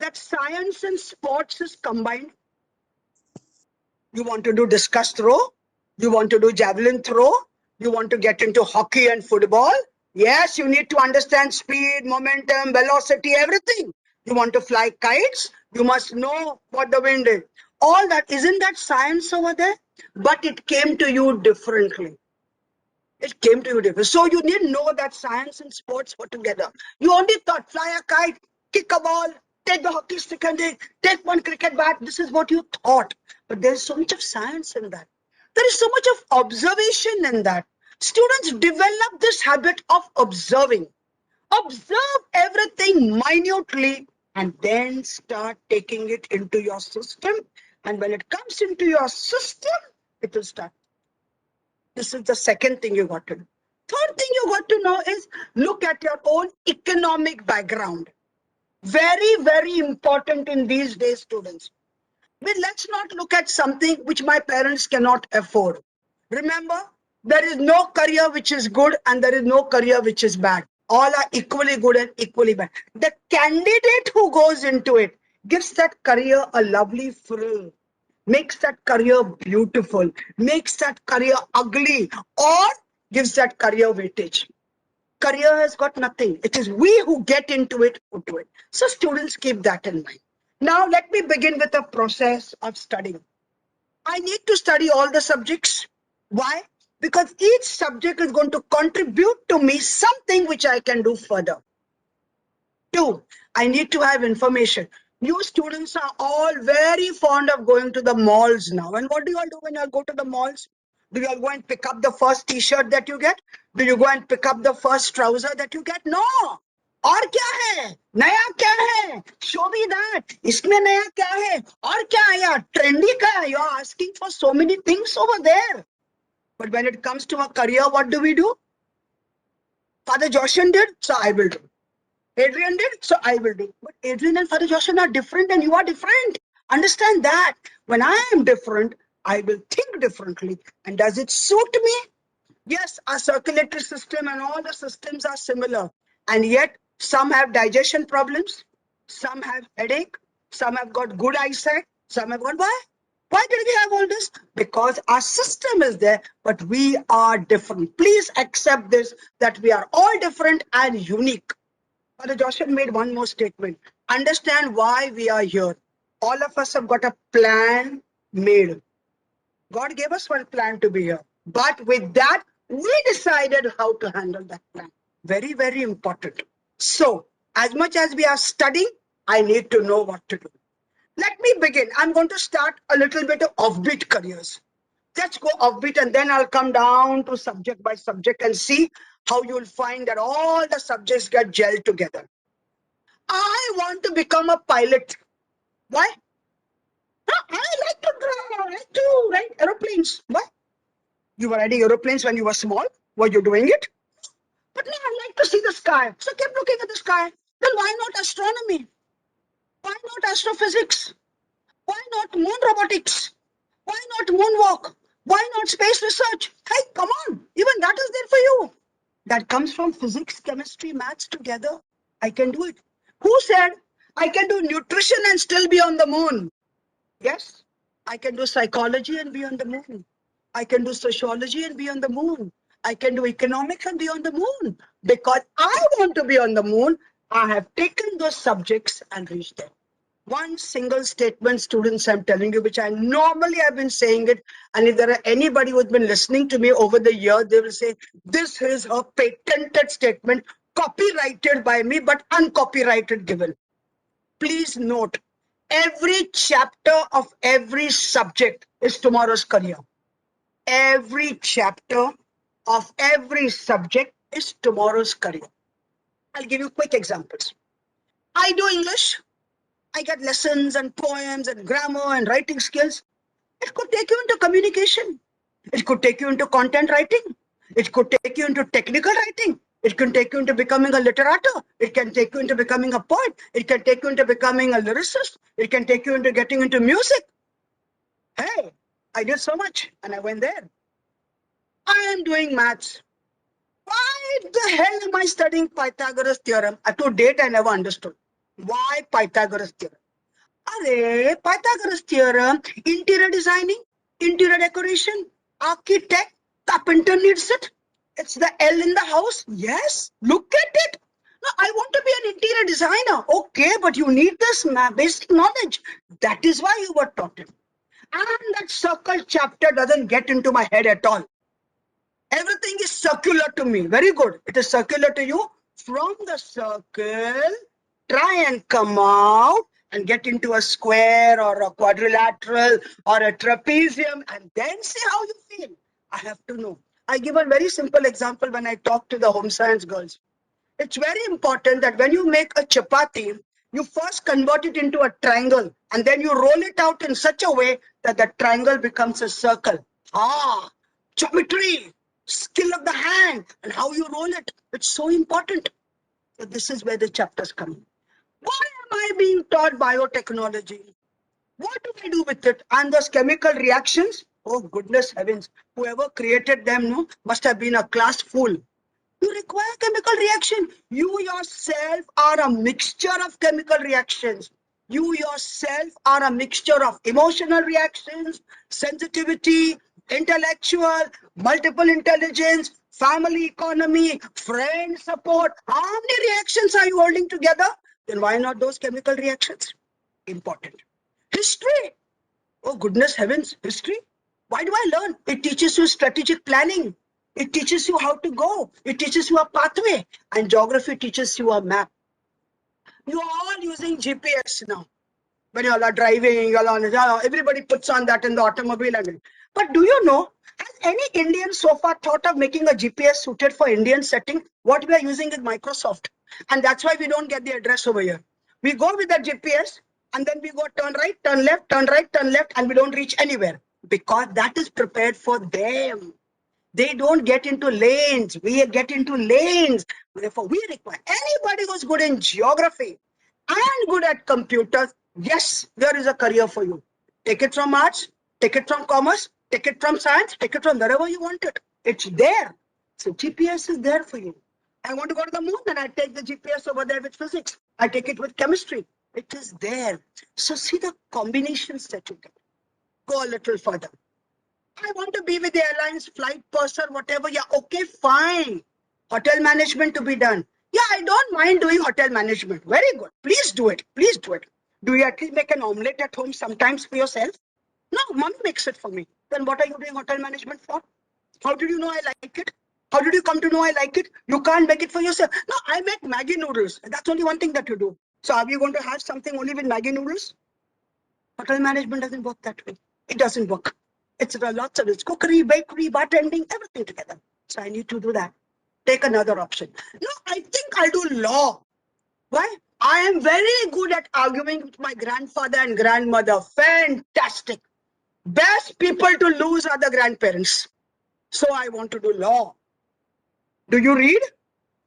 that science and sports is combined. You want to do discus throw, you want to do javelin throw, you want to get into hockey and football. Yes, you need to understand speed, momentum, velocity, everything. You want to fly kites, you must know what the wind is. All that, isn't that science over there? But it came to you differently. It came to you different. So you didn't know that science and sports were together. You only thought fly a kite, kick a ball, take the hockey stick and take one cricket bat. This is what you thought. But there's so much of science in that. There is so much of observation in that. Students develop this habit of observing. Observe everything minutely and then start taking it into your system. And when it comes into your system, it will start. This is the second thing you got to do. Third thing you got to know is look at your own economic background. Very, very important in these days, students. But let's not look at something which my parents cannot afford. Remember, there is no career which is good and there is no career which is bad. All are equally good and equally bad. The candidate who goes into it gives that career a lovely frill, makes that career beautiful, makes that career ugly, or gives that career weightage. Career has got nothing. It is we who get into it who do it. So students keep that in mind. Now let me begin with a process of studying. I need to study all the subjects. Why? Because each subject is going to contribute to me something which I can do further. 2, I need to have information. You students are all very fond of going to the malls now. And what do you all do when you all go to the malls? Do you all go and pick up the first t-shirt that you get? Do you go and pick up the first trouser that you get? No. और क्या है? नया क्या है? Show me that. इसमें नया क्या है? और क्या है यार? Trendy क्या है? You are asking for so many things over there. But when it comes to a career, what do? Father Joshan did, so I will do. Adrian did, so I will do. But Adrian and Father Joshan are different and you are different. Understand that. When I am different, I will think differently. And does it suit me? Yes, our circulatory system and all the systems are similar. And yet, some have digestion problems, some have headache, some have got good eyesight, some have got why? Why did we have all this? Because our system is there, but we are different. Please accept this, that we are all different and unique. Father Joshua made one more statement. Understand why we are here. All of us have got a plan made. God gave us one plan to be here. But with that, we decided how to handle that plan. Very, very important. So, as much as we are studying, I need to know what to do. Let me begin. I'm going to start a little bit of offbeat careers. Let's go offbeat and then I'll come down to subject by subject and see how you'll find that all the subjects get gelled together. I want to become a pilot. Why? I like to write aeroplanes. Why? You were riding aeroplanes when you were small. Were you doing it? But no, I like to see the sky. So keep looking at the sky. Then why not astronomy? Why not astrophysics? Why not moon robotics? Why not moonwalk? Why not space research? Hey, come on. Even that is there for you. That comes from physics, chemistry, maths together. I can do it. Who said I can do nutrition and still be on the moon? Yes, I can do psychology and be on the moon. I can do sociology and be on the moon. I can do economics and be on the moon. Because I want to be on the moon, I have taken those subjects and reached there. One single statement, students, I'm telling you, which I normally have been saying it. And if there are anybody who's been listening to me over the year, they will say, this is a patented statement, copyrighted by me, but uncopyrighted given. Please note, every chapter of every subject is tomorrow's career. Every chapter of every subject is tomorrow's career. I'll give you quick examples. I do English. I get lessons and poems and grammar and writing skills. It could take you into communication. It could take you into content writing. It could take you into technical writing. It can take you into becoming a literator. It can take you into becoming a poet. It can take you into becoming a lyricist. It can take you into getting into music. Hey, I did so much and I went there. I am doing maths. Why the hell am I studying Pythagoras theorem? To date, I never understood. Why Pythagoras theorem? Pythagoras theorem, interior designing, interior decoration, architect, carpenter needs it. It's the L in the house. Yes, look at it. No, I want to be an interior designer. Okay, but you need this basic knowledge. That is why you were taught it. And that circle chapter doesn't get into my head at all. Everything is circular to me. Very good. It is circular to you. From the circle, try and come out and get into a square or a quadrilateral or a trapezium and then see how you feel. I have to know. I give a very simple example when I talk to the home science girls. It's very important that when you make a chapati, you first convert it into a triangle and then you roll it out in such a way that the triangle becomes a circle. Geometry, skill of the hand, and how you roll it. It's so important. So this is where the chapters come in. Why am I being taught biotechnology? What do I do with it? And those chemical reactions? Oh, goodness heavens. Whoever created them must have been a class fool. You require chemical reaction. You yourself are a mixture of chemical reactions. You yourself are a mixture of emotional reactions, sensitivity, intellectual, multiple intelligence, family economy, friend support. How many reactions are you holding together? Then why not those chemical reactions? Important. History. Oh, goodness heavens, history. Why do I learn? It teaches you strategic planning. It teaches you how to go. It teaches you a pathway. And geography teaches you a map. You are all using GPS now. When you all are driving, everybody puts on that in the automobile. But do you know, has any Indian so far thought of making a GPS suited for Indian setting? What we are using is Microsoft. And that's why we don't get the address over here. We go with the GPS and then we go turn right, turn left, turn right, turn left, and we don't reach anywhere because that is prepared for them. They don't get into lanes. We get into lanes. Therefore, we require anybody who's good in geography and good at computers. Yes, there is a career for you. Take it from arts, take it from commerce, take it from science, take it from wherever you want it. It's there. So GPS is there for you. I want to go to the moon, then I take the GPS over there with physics. I take it with chemistry. It is there. So see the combinations that you get. Go a little further. I want to be with the airlines, flight purser, whatever. Yeah, okay, fine. Hotel management to be done. Yeah, I don't mind doing hotel management. Very good. Please do it. Please do it. Do you at least make an omelette at home sometimes for yourself? No, mommy makes it for me. Then what are you doing hotel management for? How did you know I like it? How did you come to know I like it? You can't make it for yourself. No, I make Maggi noodles. That's only one thing that you do. So are you going to have something only with Maggi noodles? Hotel management doesn't work that way. It doesn't work. It's lots of it's cookery, bakery, bartending, everything together. So I need to do that. Take another option. No, I think I'll do law. Why? I am very good at arguing with my grandfather and grandmother. Fantastic. Best people to lose are the grandparents. So I want to do law. Do you read?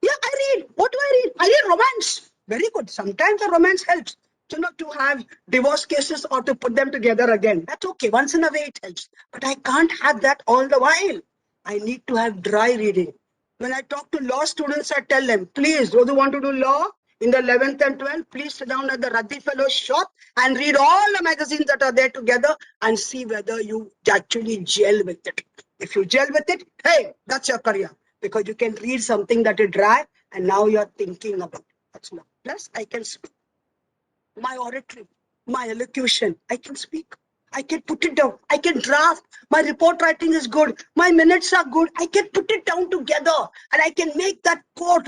Yeah, I read. What do I read? I read romance. Very good. Sometimes the romance helps. To have divorce cases or to put them together again. That's okay. Once in a way it helps. But I can't have that all the while. I need to have dry reading. When I talk to law students, I tell them, please, those who want to do law in the 11th and 12th, please sit down at the Radhi Fellow's shop and read all the magazines that are there together and see whether you actually gel with it. If you gel with it, hey, that's your career. Because you can read something that is dry and now you're thinking about it. That's law. Plus, I can speak. My oratory, my elocution, I can speak. I can put it down. I can draft. My report writing is good. My minutes are good. I can put it down together and I can make that quote.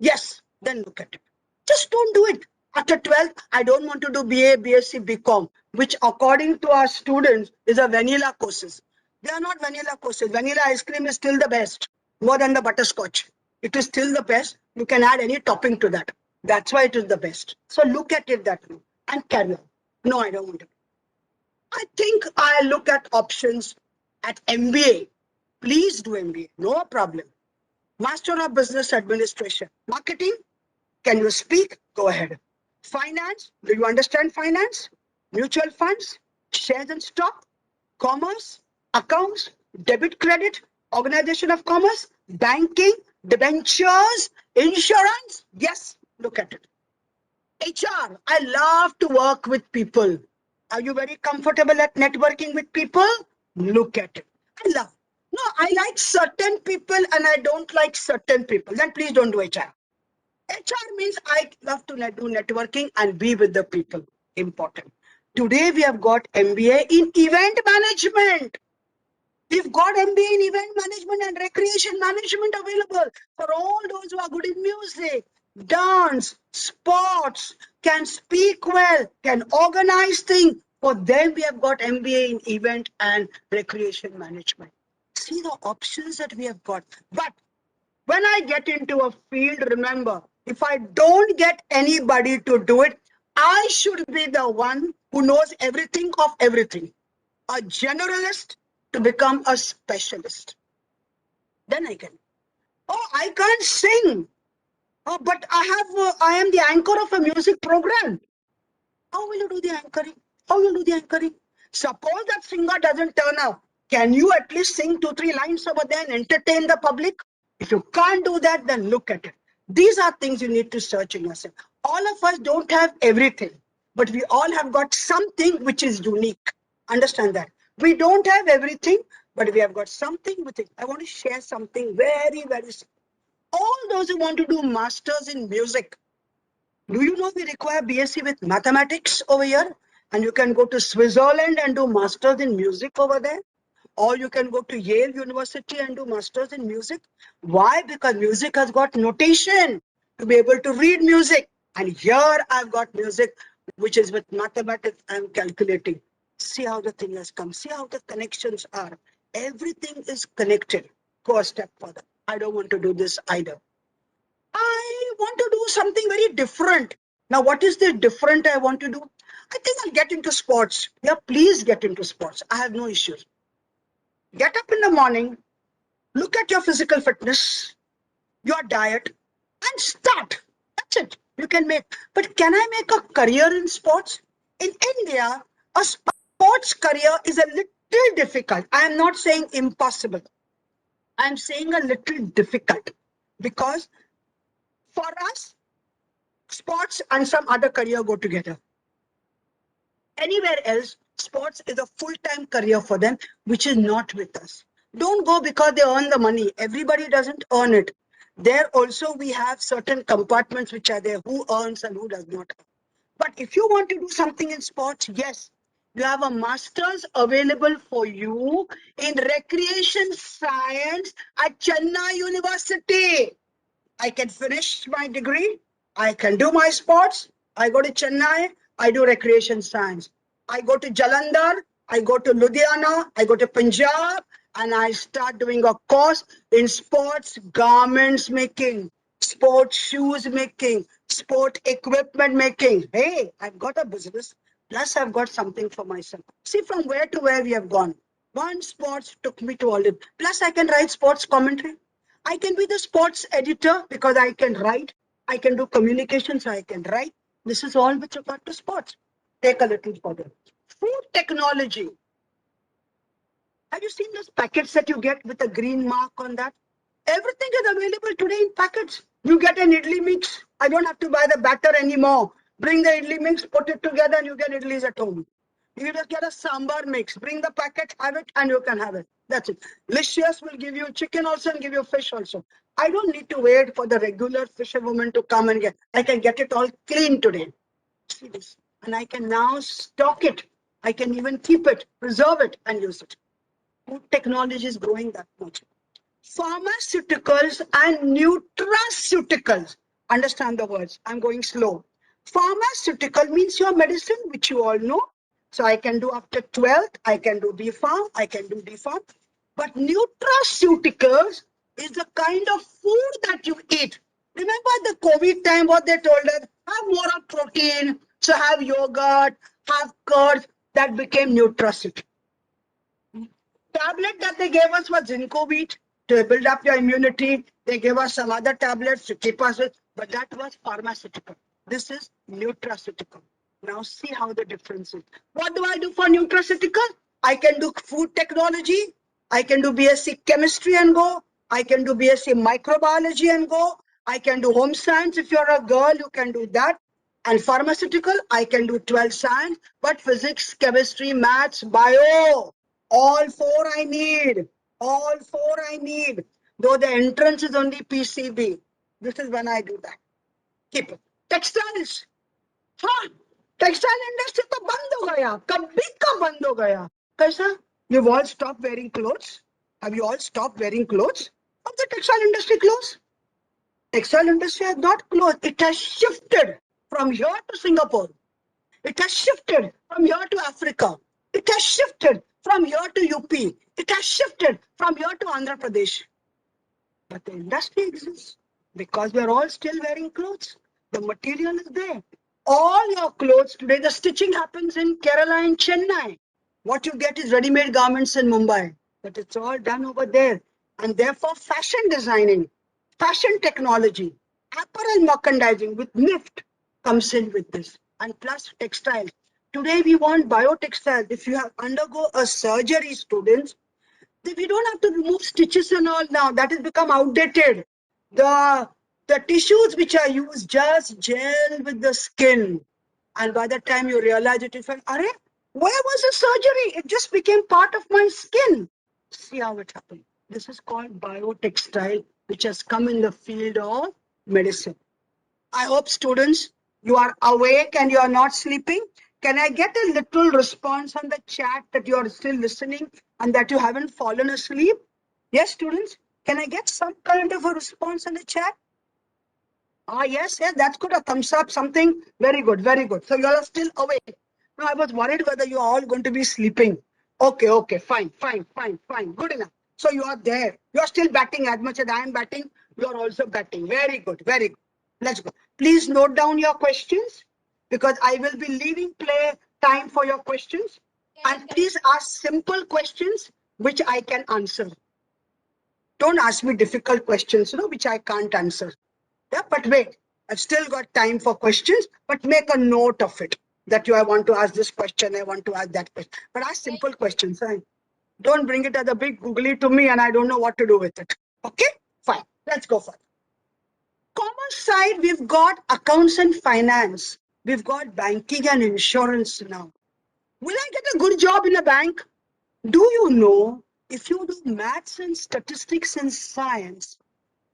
Yes, then look at it. Just don't do it. After 12th, I don't want to do BA, BSc, BCom, which according to our students is a vanilla courses. They are not vanilla courses. Vanilla ice cream is still the best, more than the butterscotch. It is still the best. You can add any topping to that. That's why it is the best. So look at it that way and carry on. No, I don't want it. I think I look at options at MBA. Please do MBA. No problem. Master of Business Administration. Marketing. Can you speak? Go ahead. Finance. Do you understand finance? Mutual funds. Shares and stock. Commerce. Accounts. Debit credit. Organization of commerce. Banking. Debentures. Insurance. Yes. Look at it. HR, I love to work with people. Are you very comfortable at networking with people? Look at it. I love. No, I like certain people and I don't like certain people. Then please don't do HR. HR means I love to do networking and be with the people. Important. Today we have got MBA in event management. We've got MBA in event management and recreation management available for all those who are good in music, dance, sports, can speak well, can organize things. For them, we have got MBA in event and recreation management. See the options that we have got. But when I get into a field, remember, if I don't get anybody to do it, I should be the one who knows everything of everything. A generalist to become a specialist. Then I can. Oh, I can't sing. Oh, but I am the anchor of a music program. How will you do the anchoring? How will you do the anchoring? Suppose that singer doesn't turn up. Can you at least sing 2-3 lines over there and entertain the public? If you can't do that, then look at it. These are things you need to search in yourself. All of us don't have everything, but we all have got something which is unique. Understand that. We don't have everything, but we have got something with it. I want to share something very, very simple. All those who want to do masters in music, do you know we require BSc with mathematics over here? And you can go to Switzerland and do masters in music over there. Or you can go to Yale University and do masters in music. Why? Because music has got notation to be able to read music. And here I've got music which is with mathematics. I'm calculating. See how the thing has come. See how the connections are. Everything is connected. Go a step further. I don't want to do this either. I want to do something very different. Now, what is the different I want to do? I think I'll get into sports. Yeah, please get into sports. I have no issues. Get up in the morning, look at your physical fitness, your diet, and start. That's it. You can make. But can I make a career in sports? In India, a sports career is a little difficult. I am not saying impossible. I am saying a little difficult because for us, sports and some other career go together. Anywhere else, sports is a full-time career for them, which is not with us. Don't go because they earn the money. Everybody doesn't earn it. There also we have certain compartments which are there, who earns and who does not. But if you want to do something in sports, yes, you have a master's available for you in recreation science at Chennai University. I can finish my degree. I can do my sports. I go to Chennai. I do recreation science. I go to Jalandhar. I go to Ludhiana. I go to Punjab. And I start doing a course in sports garments making, sports shoes making, sport equipment making. Hey, I've got a business. Plus, I've got something for myself. See from where to where we have gone. One sports took me to all it. Plus, I can write sports commentary. I can be the sports editor because I can write. I can do communications. I can write. This is all with regard to sports. Take a little further. Food technology. Have you seen those packets that you get with a green mark on that? Everything is available today in packets. You get an idli mix. I don't have to buy the batter anymore. Bring the idli mix, put it together, and you get idlis at home. You just get a sambar mix. Bring the packet, have it, and you can have it. That's it. Licious will give you chicken also and give you fish also. I don't need to wait for the regular fisherwoman to come and get. I can get it all clean today. See this. And I can now stock it. I can even keep it, preserve it, and use it. Food technology is growing that much. Pharmaceuticals and nutraceuticals. Understand the words. I'm going slow. Pharmaceutical means your medicine, which you all know. So I can do after 12th, I can do B.Pharm, I can do D.Pharm. But nutraceuticals is the kind of food that you eat. Remember the COVID time, what they told us? Have more of protein, so have yogurt, have curds. That became nutraceutical. Tablet that they gave us was Zincovit to build up your immunity. They gave us some other tablets to keep us with, but that was pharmaceutical. This is nutraceutical. Now see how the difference is. What do I do for nutraceutical? I can do food technology. I can do BSc chemistry and go. I can do BSc microbiology and go. I can do home science. If you're a girl, you can do that. And pharmaceutical, I can do 12 science, but physics, chemistry, maths, bio, all four I need. All four I need. Though the entrance is only PCB. This is when I do that. Keep it. Textiles. हाँ, textile industry तो बंद हो गया, कभी का बंद हो गया. कैसा? You've all stopped wearing clothes? Have you all stopped wearing clothes? Of the textile industry clothes? Textile industry has not closed. It has shifted from here to Singapore. It has shifted from here to Africa. It has shifted from here to UP. It has shifted from here to Andhra Pradesh. But the industry exists because we are all still wearing clothes. The material is there. All your clothes today, the stitching happens in Kerala and Chennai. What you get is ready-made garments in Mumbai. But it's all done over there. And therefore, fashion designing, fashion technology, apparel merchandising with NIFT comes in with this. And plus textiles. Today we want biotextiles. If you have undergo a surgery, students, we don't have to remove stitches and all now. That has become outdated. The tissues which are used just gel with the skin. And by the time you realize it, you felt, where was the surgery? It just became part of my skin. See how it happened. This is called biotextile, which has come in the field of medicine. I hope students, you are awake and you are not sleeping. Can I get a little response on the chat that you are still listening and that you haven't fallen asleep? Yes, students? Can I get some kind of a response in the chat? Yes, that's good. A thumbs up, something. Very good, very good. So you all are still awake. No, I was worried whether you are all going to be sleeping. Okay, fine. Good enough. So you are there. You are still batting as much as I am batting. You are also batting. Very good, very good. Let's go. Please note down your questions because I will be leaving play time for your questions. And please ask simple questions which I can answer. Don't ask me difficult questions, which I can't answer. Yeah, but wait, I've still got time for questions, but make a note of it that I want to ask this question, I want to ask that question. But ask simple questions. Right? Don't bring it as a big googly to me and I don't know what to do with it. Okay, fine. Let's go for it. Commerce side, we've got accounts and finance. We've got banking and insurance now. Will I get a good job in a bank? Do you know if you do maths and statistics and science,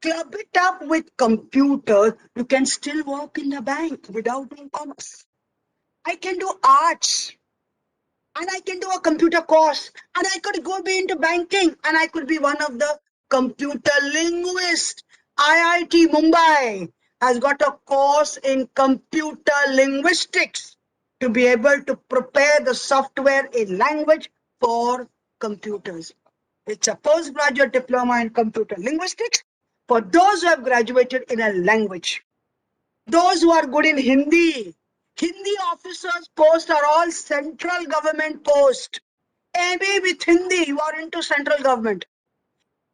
club it up with computers, you can still work in a bank without doing commerce. I can do arts and I can do a computer course and I could go be into banking and I could be one of the computer linguists. IIT Mumbai has got a course in computer linguistics to be able to prepare the software in language for computers. It's a postgraduate diploma in computer linguistics for those who have graduated in a language. Those who are good in Hindi. Hindi officers posts are all central government posts. MA with Hindi, you are into central government.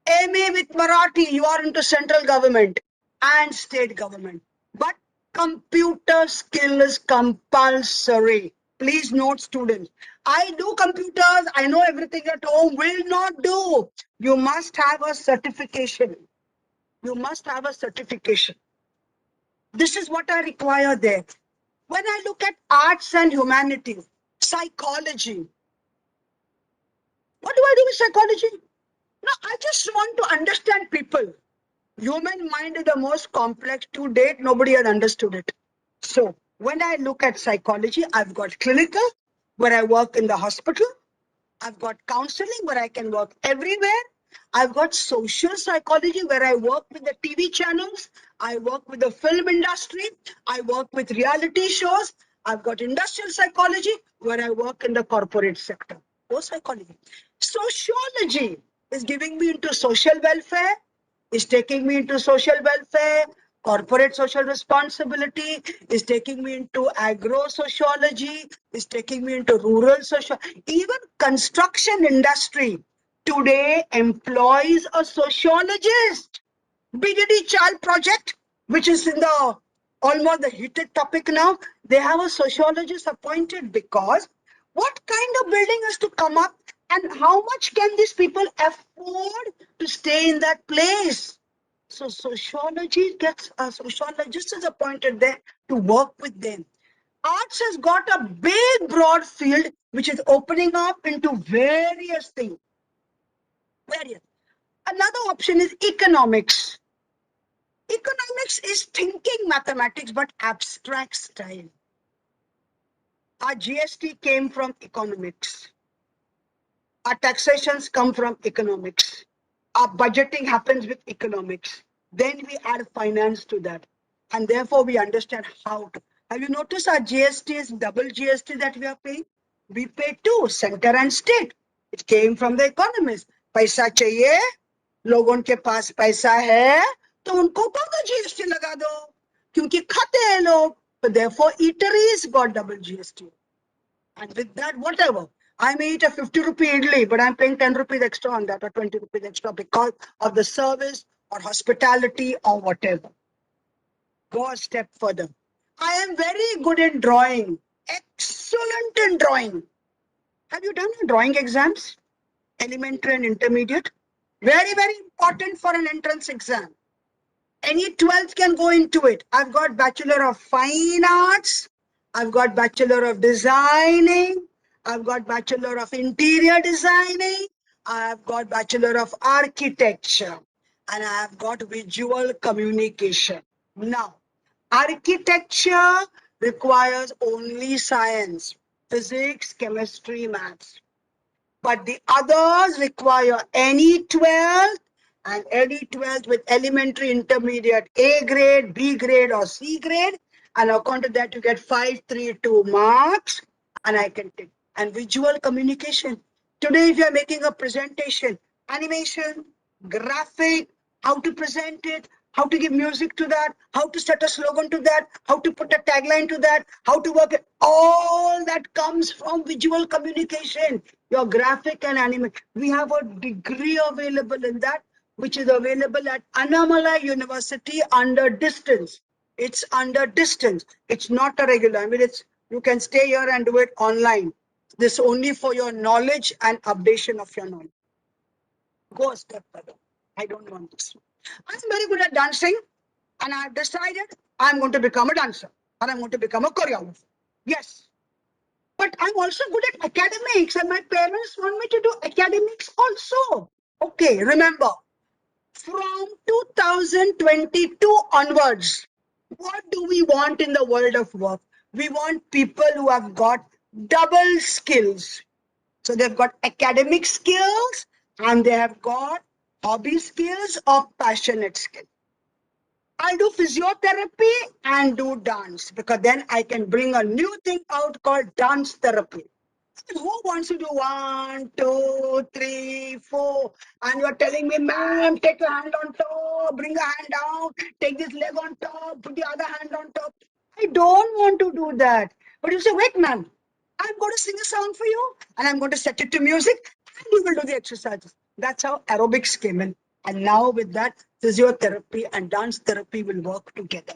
MA with Marathi, you are into central government and state government. But computer skill is compulsory. Please note, students. I do computers, I know everything at home, will not do. You must have a certification. You must have a certification. This is what I require there. When I look at arts and humanities, psychology, what do I do with psychology? No, I just want to understand people. Human mind is the most complex. To date, nobody has understood it. So when I look at psychology, I've got clinical, where I work in the hospital. I've got counseling, where I can work everywhere. I've got social psychology, where I work with the TV channels. I work with the film industry. I work with reality shows. I've got industrial psychology, where I work in the corporate sector. Oh, psychology. Sociology is giving me into social welfare, is taking me into social welfare, corporate social responsibility, is taking me into agro-sociology, is taking me into rural social, even construction industry today employs a sociologist. BDD Child Project, which is in the almost the heated topic now, they have a sociologist appointed because what kind of building has to come up and how much can these people afford to stay in that place? So sociology gets a sociologist is appointed there to work with them. Arts has got a big broad field which is opening up into various things. Various. Another option is economics. Economics is thinking mathematics but abstract style. Our GST came from economics. Our taxations come from economics. Our budgeting happens with economics. Then we add finance to that. And therefore we understand how to. Have you noticed our GST is double GST that we are paying? We pay two, center and state. It came from the economists. पैसा चाहिए, लोगों के पास पैसा है, तो उनको कौन GST लगा दो, क्योंकि खाते हैं लोग. So therefore eateries got double GST. And with that, whatever. I may eat a 50 rupee idli, but I'm paying 10 rupees extra on that or 20 rupees extra because of the service or hospitality or whatever. Go a step further. I am very good in drawing. Excellent in drawing. Have you done your drawing exams? Elementary and intermediate? Very, very important for an entrance exam. Any 12th can go into it. I've got Bachelor of Fine Arts. I've got Bachelor of Designing. I've got Bachelor of Interior Designing. I've got Bachelor of Architecture. And I've got Visual Communication. Now, architecture requires only science, physics, chemistry, maths. But the others require any 12th and any 12th with elementary, intermediate, A grade, B grade or C grade. And according to that, you get 532 marks and I can take. And visual communication. Today, if you are making a presentation, animation, graphic, how to present it, how to give music to that, how to set a slogan to that, how to put a tagline to that, how to work it, all that comes from visual communication. Your graphic and animation. We have a degree available in that, which is available at Annamalai University under distance. It's under distance. It's not a regular. I mean, it's you can stay here and do it online. This only for your knowledge and updation of your knowledge. Go a step further. I don't want this. I'm very good at dancing, and I've decided I'm going to become a dancer and I'm going to become a choreographer. Yes. But I'm also good at academics, and my parents want me to do academics also. Okay, remember, from 2022 onwards, what do we want in the world of work? We want people who have got double skills. So they've got academic skills and they have got hobby skills or passionate skills. I'll do physiotherapy and do dance because then I can bring a new thing out called dance therapy. Who wants to do 1, 2, 3, 4? And you're telling me, ma'am, take your hand on top, bring a hand down, take this leg on top, put the other hand on top. I don't want to do that. But you say, wait, ma'am, I'm going to sing a song for you and I'm going to set it to music and you will do the exercises. That's how aerobics came in. And now with that, physiotherapy and dance therapy will work together.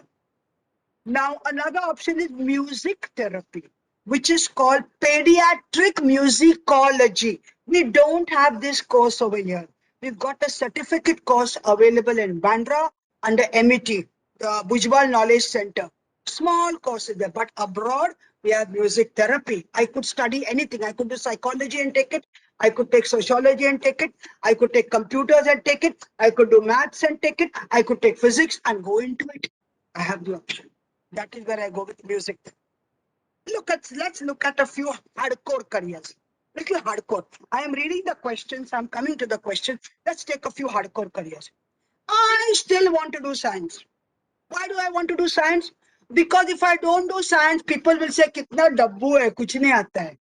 Now, another option is music therapy, which is called pediatric musicology. We don't have this course over here. We've got a certificate course available in Bandra under MET, the Bhujbal Knowledge Center. Small courses there, but abroad we have music therapy. I could study anything. I could do psychology and take it. I could take sociology and take it. I could take computers and take it. I could do maths and take it. I could take physics and go into it. I have the option. That is where I go with music. Let's look at a few hardcore careers. Little hardcore. I am reading the questions. I'm coming to the questions. Let's take a few hardcore careers. I still want to do science. Why do I want to do science? Because if I don't do science, people will say, "Kitna dabbu hai, kuch nahi aata hai."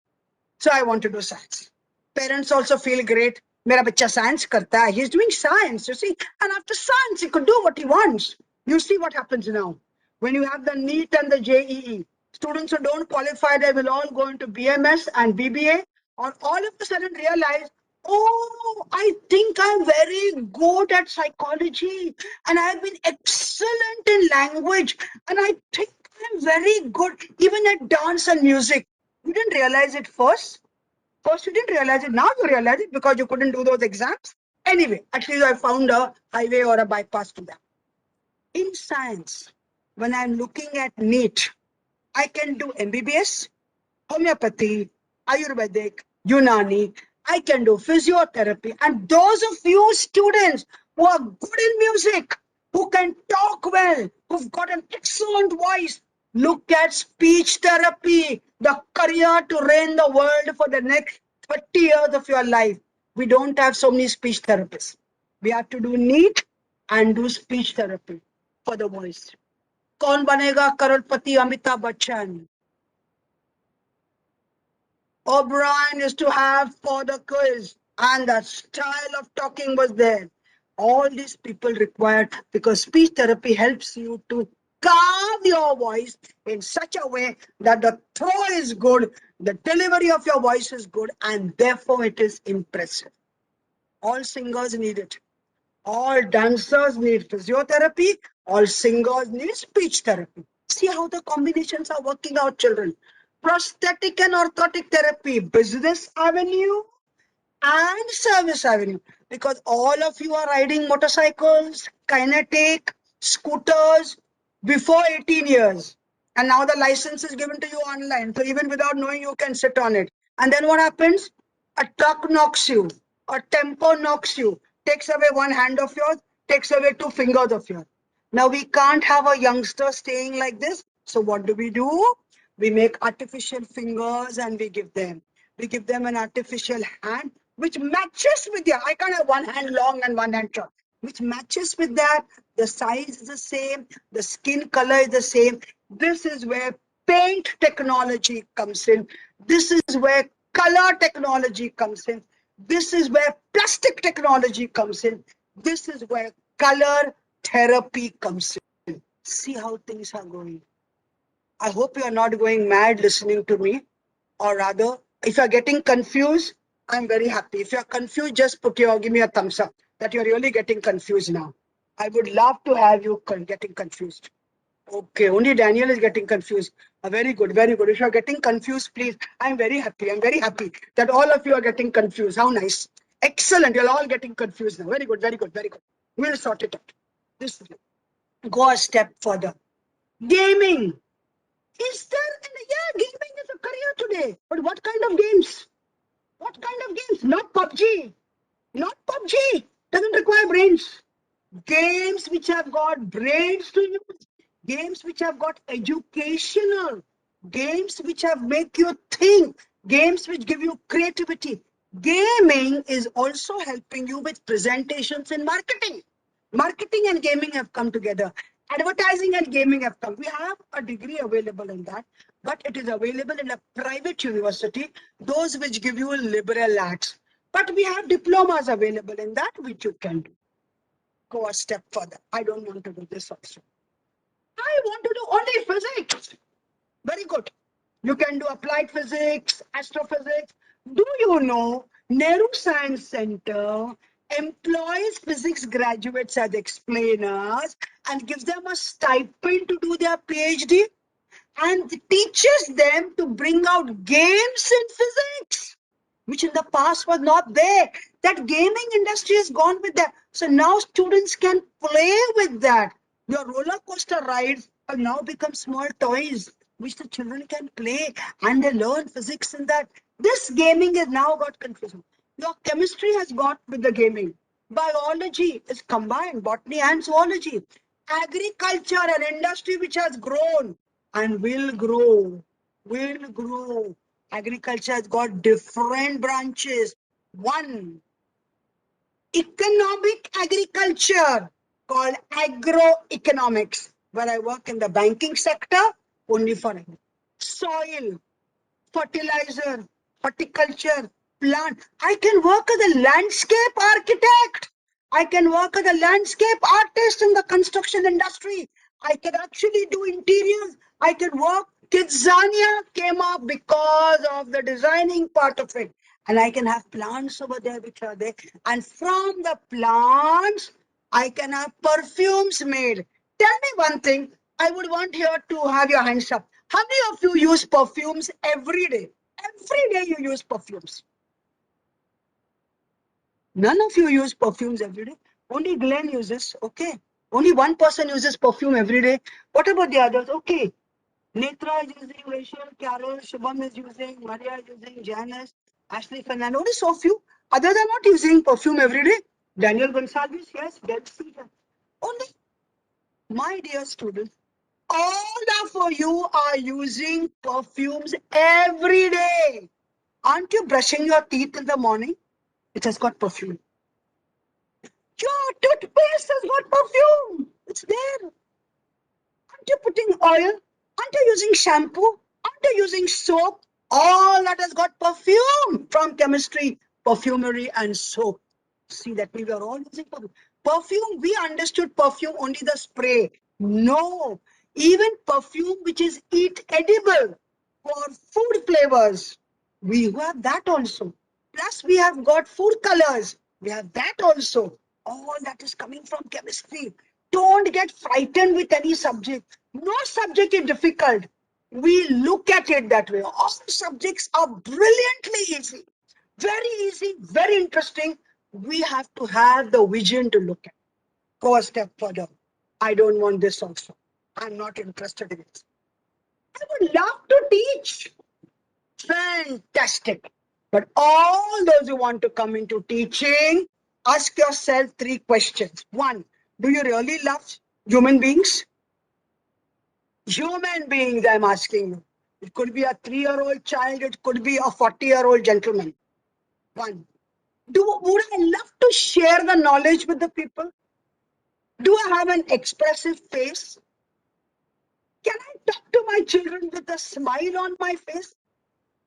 So I want to do science. Parents also feel great. Mera bachcha science karta hai. He's doing science, you see. And after science, he could do what he wants. You see what happens now. When you have the NEET and the JEE, students who don't qualify, they will all go into BMS and BBA, or all of a sudden realize, oh, I think I'm very good at psychology and I've been excellent in language and I think I'm very good even at dance and music. You didn't realize it first. First, you didn't realize it. Now you realize it because you couldn't do those exams. Anyway, at least I found a highway or a bypass to that. In science, when I'm looking at NEET, I can do MBBS, homeopathy, Ayurvedic, Unani. I can do physiotherapy. And those of you students who are good in music, who can talk well, who've got an excellent voice, look at speech therapy, the career to reign the world for the next 30 years of your life. We don't have so many speech therapists. We have to do NEET and do speech therapy for the voice. कौन बनेगा करोड़पति? Amitabh Bachchan. O'Brien used to have for the quiz, and the style of talking was there. All these people required, because speech therapy helps you to carve your voice in such a way that the throw is good, the delivery of your voice is good, and therefore it is impressive. All singers need it. All dancers need physiotherapy. All singers need speech therapy. See how the combinations are working out, children. Prosthetic and orthotic therapy, business avenue and service avenue. Because all of you are riding motorcycles, kinetic, scooters before 18 years. And now the license is given to you online. So even without knowing, you can sit on it. And then what happens? A truck knocks you. A tempo knocks you. Takes away one hand of yours, takes away 2 fingers of yours. Now we can't have a youngster staying like this. So what do? We make artificial fingers and we give them. We give them an artificial hand which matches with their. I can't have one hand long and one hand short. Which matches with that. The size is the same. The skin color is the same. This is where paint technology comes in. This is where color technology comes in. This is where plastic technology comes in. This is where color therapy comes in. See how things are going. I hope you are not going mad listening to me. Or rather, if you are getting confused, I'm very happy. If you are confused, just give me a thumbs up that you're really getting confused now. I would love to have you getting confused. Okay, only Daniel is getting confused. Very good, very good. If you're getting confused, please, I'm very happy. I'm very happy that all of you are getting confused. How nice. Excellent. You're all getting confused now. Very good, very good, very good. We'll sort it out. This go a step further. Gaming. Is there? Yeah, gaming is a career today. But what kind of games? What kind of games? Not PUBG. Not PUBG. Doesn't require brains. Games which have got brains to use. Games which have got educational. Games which have make you think. Games which give you creativity. Gaming is also helping you with presentations in marketing. Marketing and gaming have come together. Advertising and gaming have come. We have a degree available in that, but it is available in a private university, those which give you liberal arts. But we have diplomas available in that, which you can do. Go a step further. I don't want to do this also. I want to do only physics. Very good. You can do applied physics, astrophysics. Do you know Nehru Science Center employs physics graduates as explainers and gives them a stipend to do their PhD and teaches them to bring out games in physics, which in the past was not there. That gaming industry has gone with that. So now students can play with that. Your roller coaster rides have now become small toys, which the children can play and they learn physics in that. This gaming has now got confusing. Your chemistry has got with the gaming. Biology is combined, botany and zoology. Agriculture, an industry which has grown and will grow. Agriculture has got different branches. One, economic agriculture called agroeconomics, where I work in the banking sector only for soil, fertilizer, horticulture, plant. I can work as a landscape architect. I can work as a landscape artist in the construction industry. I can actually do interiors. I can work. Kidzania came up because of the designing part of it. And I can have plants over there which are there. And from the plants, I can have perfumes made. Tell me one thing. I would want here to have your hands up. How many of you use perfumes every day? Every day you use perfumes. None of you use perfumes every day. Only Glenn uses. Okay. Only one person uses perfume every day. What about the others? Okay. Netra is using, Rachel, Carol, Shubham is using, Maria is using, Janice, Ashley Fernando. Only so few. Others are not using perfume every day. Daniel Gonsalves, yes. Delcy. Only. My dear students, all of you are using perfumes every day. Aren't you brushing your teeth in the morning? It has got perfume. Your toothpaste has got perfume. It's there. Aren't you putting oil? Aren't you using shampoo? Aren't you using soap? All that has got perfume from chemistry, perfumery, and soap. See that we were all using perfume. Perfume, we understood perfume only the spray. No, even perfume which is eat edible for food flavors. We have that also. Plus, we have got food colors. We have that also. All that is coming from chemistry. Don't get frightened with any subject. No subject is difficult. We look at it that way. All subjects are brilliantly easy. Very easy, very interesting. We have to have the vision to look at. Go a step further. I don't want this also. I'm not interested in it. I would love to teach. Fantastic. But all those who want to come into teaching, ask yourself 3 questions. 1, do you really love human beings? Human beings, I'm asking you. It could be a 3-year-old child, it could be a 40-year-old gentleman. 1. Would I love to share the knowledge with the people? Do I have an expressive face? Can I talk to my children with a smile on my face?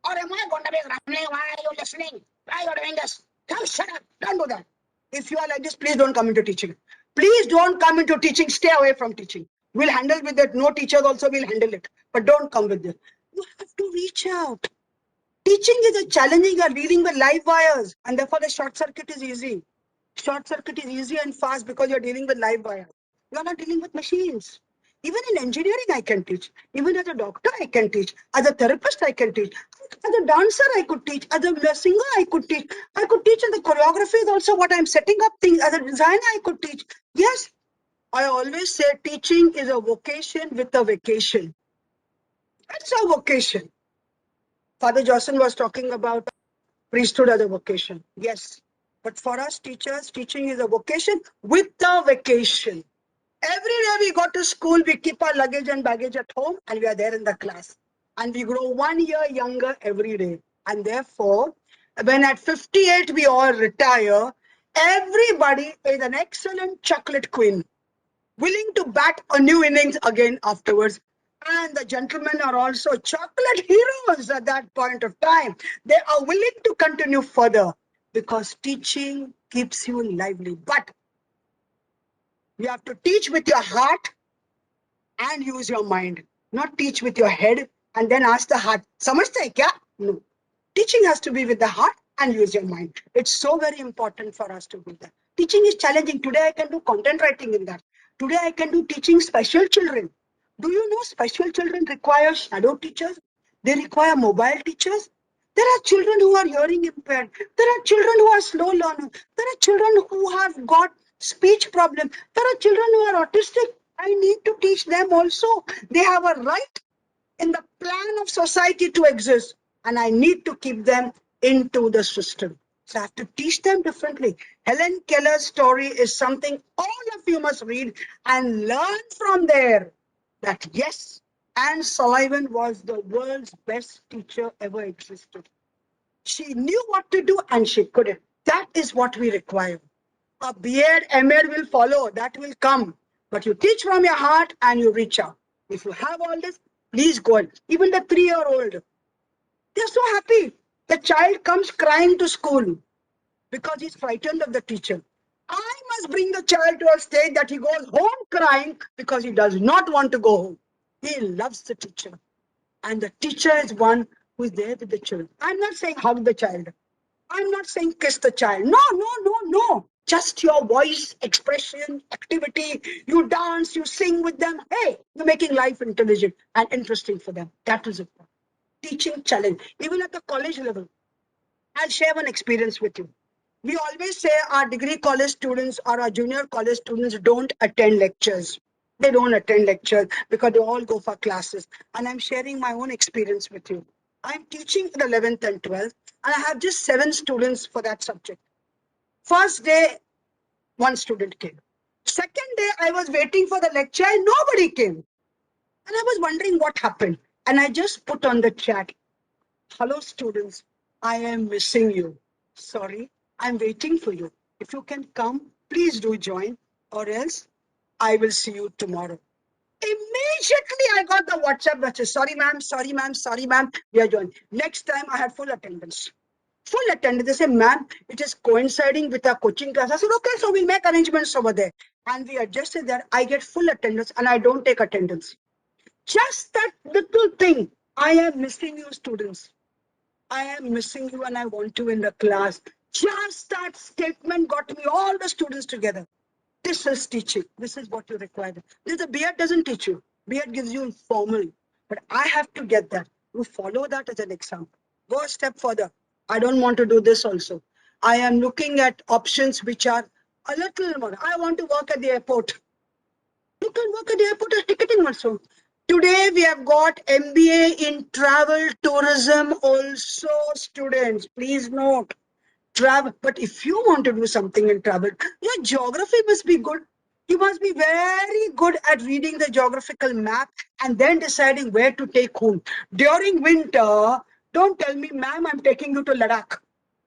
Or am I going to be grumbling? Why are you listening? Why are you doing this? Come, shut up. Don't do that. If you are like this, please don't come into teaching. Please don't come into teaching. Stay away from teaching. We'll handle with it. No teachers also will handle it. But don't come with this. You have to reach out. Teaching is a challenging. You are dealing with live wires. And therefore, the short circuit is easy. Short circuit is easy and fast because you're dealing with live wires. You're not dealing with machines. Even in engineering, I can teach. Even as a doctor, I can teach. As a therapist, I can teach. As a dancer, I could teach. As a singer, I could teach. I could teach in the choreography is also what I'm setting up things. As a designer, I could teach. Yes, I always say teaching is a vocation with a vacation. That's a vocation. Father Johnson was talking about priesthood as a vocation. Yes. But for us teachers, teaching is a vocation with a vacation. Every day we go to school, we keep our luggage and baggage at home, and we are there in the class. And we grow 1 year younger every day. And therefore, when at 58 we all retire, everybody is an excellent chocolate queen, willing to bat a new innings again afterwards. And the gentlemen are also chocolate heroes at that point of time. They are willing to continue further because teaching keeps you lively. But you have to teach with your heart and use your mind, not teach with your head and then ask the heart, "Samajhta hai kya?" No. Teaching has to be with the heart and use your mind. It's so very important for us to do that. Teaching is challenging. Today I can do content writing in that. Today I can do teaching special children. Do you know special children require shadow teachers? They require mobile teachers. There are children who are hearing impaired. There are children who are slow learners. There are children who have got speech problems. There are children who are autistic. I need to teach them also. They have a right in the plan of society to exist, and I need to keep them into the system. So I have to teach them differently. Helen Keller's story is something all of you must read and learn from there. That yes, Anne Sullivan was the world's best teacher ever existed. She knew what to do and she couldn't. That is what we require. A B.Ed, M.Ed will follow. That will come. But you teach from your heart and you reach out. If you have all this, please go on. Even the 3-year-old, they're so happy. The child comes crying to school because he's frightened of the teacher. I must bring the child to a stage that he goes home crying because he does not want to go home. He loves the teacher. And the teacher is one who is there with the children. I'm not saying hug the child. I'm not saying kiss the child. No, no, no, no. Just your voice, expression, activity. You dance, you sing with them. Hey, you're making life intelligent and interesting for them. That is it. Teaching challenge. Even at the college level, I'll share one experience with you. We always say our degree college students or our junior college students don't attend lectures. They don't attend lectures because they all go for classes. And I'm sharing my own experience with you. I'm teaching in 11th and 12th, and I have just 7 students for that subject. First day, 1 student came. Second day, I was waiting for the lecture and nobody came. And I was wondering what happened. And I just put on the chat, hello students, I am missing you. Sorry, I'm waiting for you. If you can come, please do join, or else I will see you tomorrow. Immediately I got the WhatsApp message, sorry ma'am, sorry ma'am, sorry ma'am, we are joining. Next time I had full attendance. Full attendance. They say, ma'am, it is coinciding with our coaching class. I said, okay, so we'll make arrangements over there. And we adjusted that. I get full attendance and I don't take attendance. Just that little thing. I am missing you, students. I am missing you and I want you in the class. Just that statement got me all the students together. This is teaching. This is what you require. The B.Ed doesn't teach you. B.Ed gives you informal. But I have to get that. You follow that as an example. Go a step further. I don't want to do this also. I am looking at options which are a little more. I want to work at the airport. You can work at the airport as ticketing also. Today we have got MBA in travel tourism also, students. Please note. Travel, but if you want to do something in travel, your geography must be good. You must be very good at reading the geographical map and then deciding where to take whom. During winter, don't tell me, ma'am, I'm taking you to Ladakh.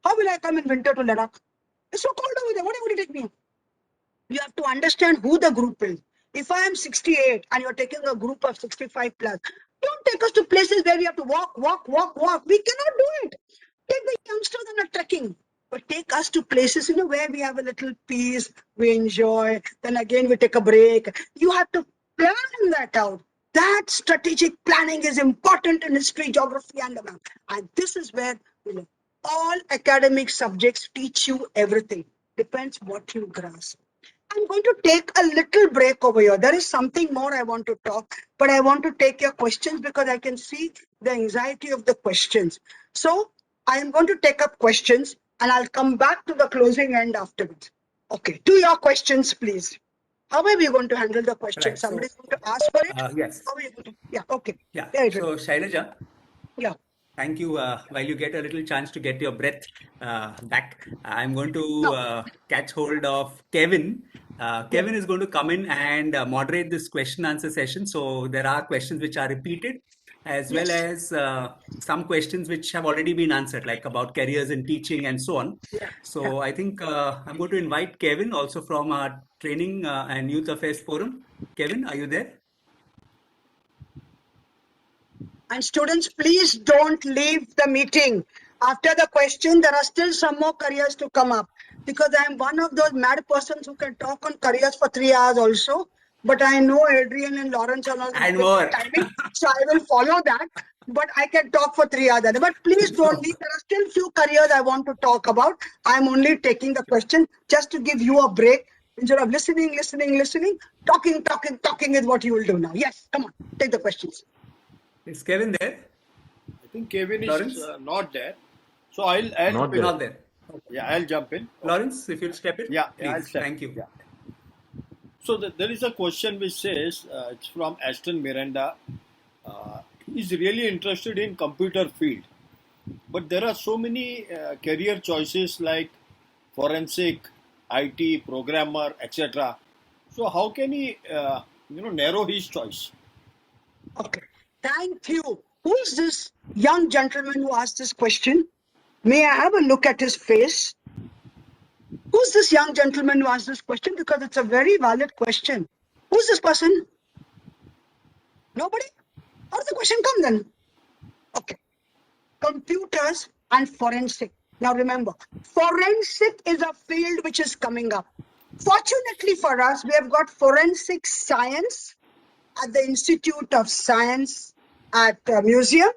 How will I come in winter to Ladakh? It's so cold over there. What are you going to take me? You have to understand who the group is. If I am 68 and you're taking a group of 65 plus, don't take us to places where we have to walk. We cannot do it. Take the youngsters on a trekking. But take us to places, where we have a little peace, we enjoy, then again we take a break. You have to plan that out. That strategic planning is important in history, geography, and the map. And this is where all academic subjects teach you everything. Depends what you grasp. I'm going to take a little break over here. There is something more I want to talk, but I want to take your questions because I can see the anxiety of the questions. So I am going to take up questions and I'll come back to the closing end afterwards. Okay, to your questions, please. How are we going to handle the question? Right, Somebody's going to ask for it? yes. How are you going to? Yeah, okay. Yeah. Very So, good. Shailaja, Yeah. thank you. While you get a little chance to get your breath back, I'm going to No. catch hold of Kevin. Yeah. Kevin is going to come in and moderate this question answer session. So there are questions which are repeated, as well Yes. as some questions which have already been answered, like about careers in teaching and so on. Yeah. Yeah. So I think I'm going to invite Kevin, also from our Training and Youth Affairs Forum. Kevin, are you there? And students, please don't leave the meeting. After the question, there are still some more careers to come up because I am one of those mad persons who can talk on careers for 3 hours also. But I know Adrian and Lawrence are not And good more. timing, so I will follow that. But I can talk for 3 hours. But please don't leave. There are still few careers I want to talk about. I'm only taking the question just to give you a break. Instead of listening, talking is what you will do now. Yes, come on, take the questions. Is Kevin there? I think Kevin is Lawrence? not there. So I'll Not jump there. in. Not there. Yeah, I'll jump in. Okay. Lawrence, if you'll step in. Yeah, Please. I'll step. Thank you. Yeah. So there is a question which says, it's from Aston Miranda. He's really interested in computer field, but there are so many career choices like forensic, IT, programmer, etc. So how can he, narrow his choice? Okay, thank you. Who is this young gentleman who asked this question? May I have a look at his face? Who's this young gentleman who asked this question? Because it's a very valid question. Who's this person? Nobody? How does the question come then? Okay. Computers and forensic. Now remember, forensic is a field which is coming up. Fortunately for us, we have got forensic science at the Institute of Science at the museum.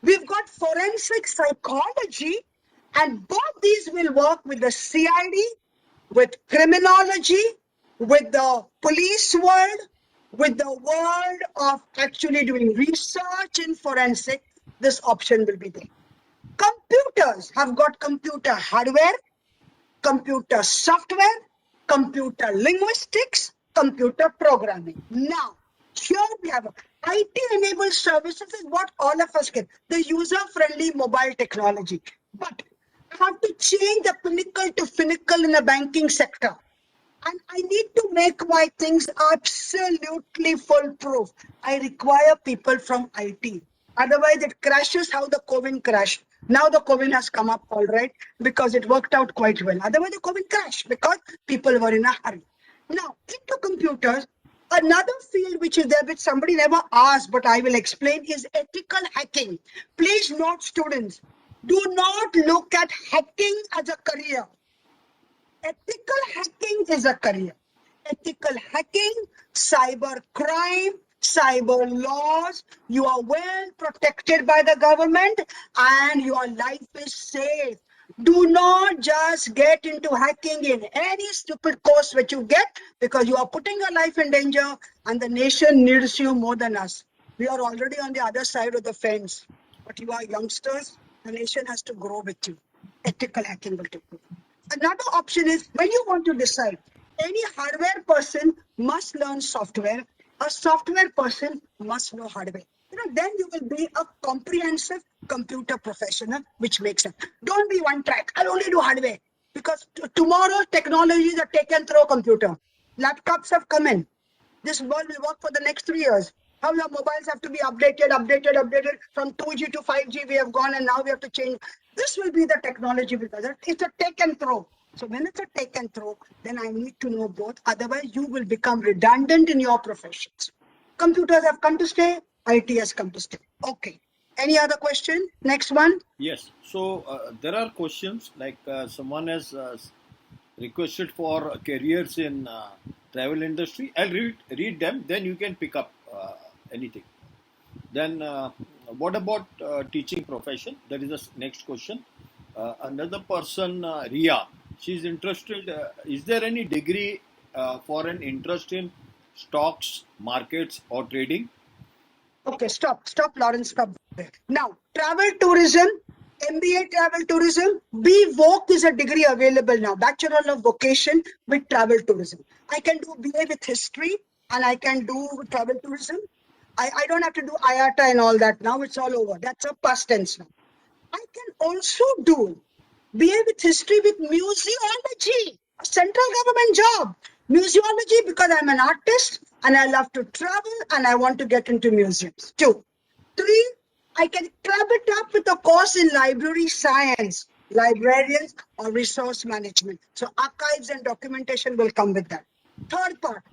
We've got forensic psychology, and both these will work with the CID, with criminology, with the police world, with the world of actually doing research in forensic. This option will be there. Computers have got computer hardware, computer software, computer linguistics, computer programming. Now, here we have IT-enabled services is what all of us get, the user-friendly mobile technology. But I have to change the pinnacle to finical in the banking sector. And I need to make my things absolutely foolproof. I require people from IT. Otherwise, it crashes how the COVID crashed. Now the COVID has come up all right because it worked out quite well. Otherwise, the COVID crashed because people were in a hurry. Now, into computers, another field which is there, which somebody never asked, but I will explain, is ethical hacking. Please note, students, do not look at hacking as a career. Ethical hacking is a career. Ethical hacking, cyber crime, cyber laws, you are well protected by the government and your life is safe. Do not just get into hacking in any stupid course which you get because you are putting your life in danger and the nation needs you more than us. We are already on the other side of the fence, but you are youngsters, the nation has to grow with you. Ethical hacking will take place. Another option is when you want to decide, any hardware person must learn software, a software person must know hardware. Then you will be a comprehensive computer professional, which makes sense. Don't be one track. I'll only do hardware because tomorrow technologies are taken through a computer. Laptops have come in. This world will work for the next 3 years. How your mobiles have to be updated from 2G to 5G. We have gone and now we have to change. This will be the technology because it's a take and throw. So when it's a take and throw, then I need to know both. Otherwise, you will become redundant in your professions. Computers have come to stay. IT has come to stay. Okay. Any other question? Next one. Yes. So there are questions like someone has requested for careers in travel industry. I'll read them. Then you can pick up anything. Then what about teaching profession? That is the next question. Another person, Ria, she's interested. Is there any degree for an interest in stocks, markets, or trading? Okay, stop, Lawrence, stop there. Now, travel tourism, MBA travel tourism, BVOC is a degree available now, Bachelor of Vocation with travel tourism. I can do BA with history and I can do travel tourism. I don't have to do IATA and all that now, it's all over. That's a past tense now. I can also do BA with history with museology, a central government job. Museology because I'm an artist and I love to travel and I want to get into museums. 2. 3, I can club it up with a course in library science, librarians or resource management. So archives and documentation will come with that. Third part,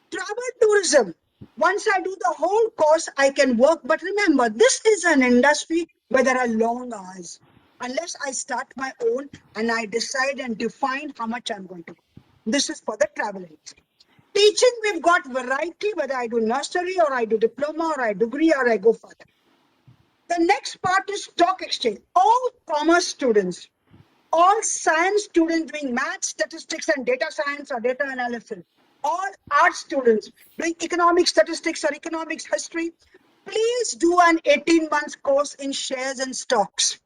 travel tourism. Once I do the whole course, I can work. But remember, this is an industry where there are long hours. Unless I start my own and I decide and define how much I'm going to do. This is for the travel industry. Teaching, we've got variety, whether I do nursery or I do diploma or I degree or I go further. The next part is stock exchange. All commerce students, all science students doing math, statistics and data science or data analysis, all art students doing economic statistics or economics history, please do an 18-month course in shares and stocks.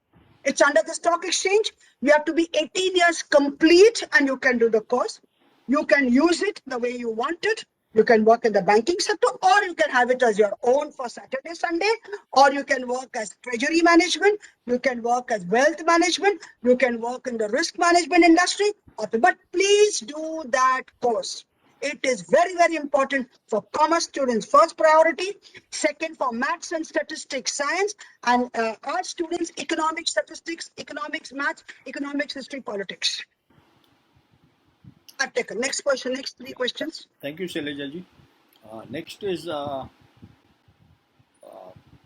It's under the stock exchange. You have to be 18 years complete and you can do the course. You can use it the way you want it. You can work in the banking sector or you can have it as your own for Saturday, Sunday, or you can work as treasury management. You can work as wealth management. You can work in the risk management industry. But please do that course. It is very, very important for commerce students, first priority. Second, for maths and statistics, science, and art students, economic statistics, economics, maths, economics, history, politics. I've taken. Next question, next 3 questions. Thank you, Shailajaji. Next is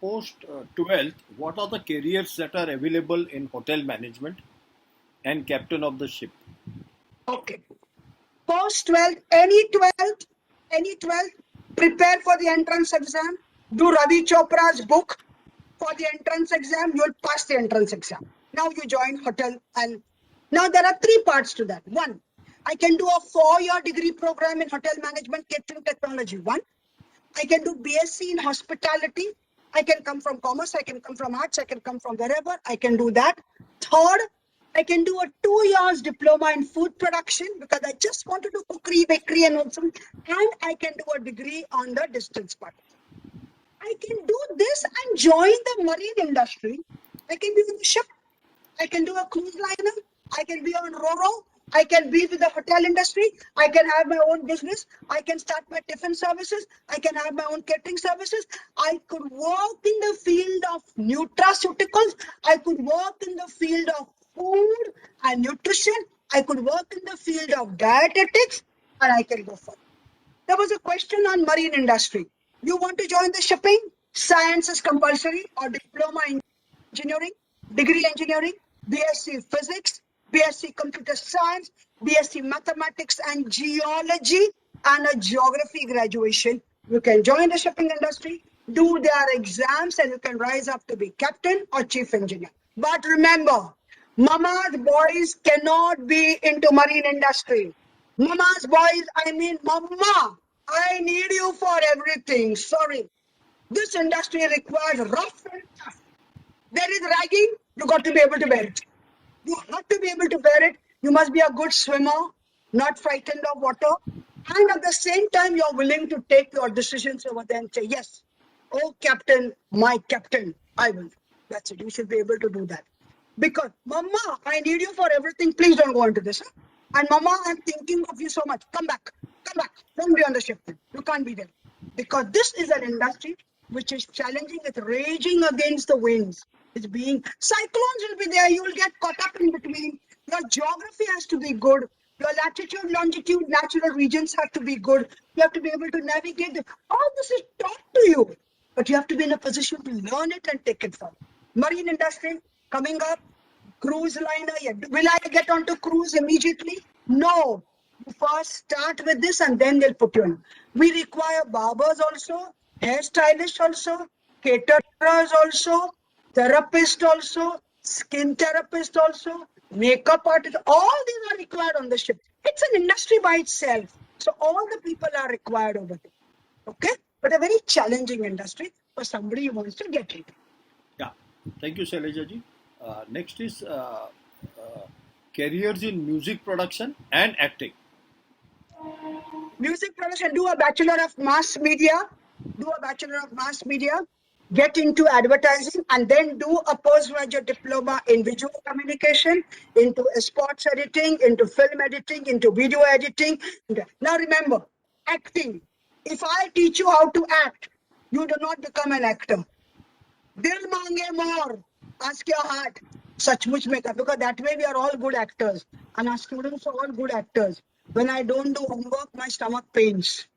post 12th. What are the careers that are available in hotel management and captain of the ship? Okay. Post 12th, any 12th, prepare for the entrance exam. Do Ravi Chopra's book for the entrance exam. You'll pass the entrance exam. Now you join hotel and now there are 3 parts to that. 1, I can do a 4-year degree program in hotel management, catering technology. 1, I can do BSc in hospitality. I can come from commerce, I can come from arts, I can come from wherever. I can do that. 3rd, I can do a 2 years diploma in food production because I just want to do cookery, bakery, and also, and I can do a degree on the distance part. I can do this and join the marine industry. I can be on the ship. I can do a cruise liner. I can be on Roro. I can be with the hotel industry. I can have my own business. I can start my tiffin services. I can have my own catering services. I could work in the field of nutraceuticals. I could work in the field of food and nutrition. I could work in the field of dietetics, and I can go further. There was a question on marine industry. You want to join the shipping? Science is compulsory or diploma in engineering, degree engineering, BSc physics, BSc computer science, BSc mathematics and geology, and a geography graduation. You can join the shipping industry, do their exams, and you can rise up to be captain or chief engineer. But remember, mama's boys cannot be into marine industry. Mama's boys, I mean, mama, I need you for everything. Sorry. This industry requires rough and tough. There is ragging, you got to be able to bear it. You have to be able to bear it. You must be a good swimmer, not frightened of water. And at the same time, you're willing to take your decisions over there and say, yes, oh, captain, my captain, I will. That's it. You should be able to do that. Because, mama, I need you for everything. Please don't go into this. Huh? And mama, I'm thinking of you so much. Come back. Come back. Don't be on the ship. You can't be there. Because this is an industry which is challenging. It's raging against the winds. It's being, cyclones will be there. You will get caught up in between. Your geography has to be good. Your latitude, longitude, natural regions have to be good. You have to be able to navigate. All this is taught to you. But you have to be in a position to learn it and take it forward. Marine industry coming up, cruise liner. Yeah. Will I get onto cruise immediately? No. You first start with this and then they'll put you in. We require barbers also, hairstylists also, caterers also, therapist also, skin therapist also, makeup artist. All these are required on the ship. It's an industry by itself. So all the people are required over there. Okay? But a very challenging industry for somebody who wants to get into. Yeah, thank you, Shailaja ji. Next is careers in music production and acting. Music production, do a Bachelor of Mass Media, get into advertising, and then do a postgraduate diploma in visual communication, into sports editing, into film editing, into video editing. Now remember, acting. If I teach you how to act, you do not become an actor. Dil mange more. Ask your heart. Sachmuch mein kar. Because that way we are all good actors. And our students are all good actors. When I don't do homework, my stomach pains.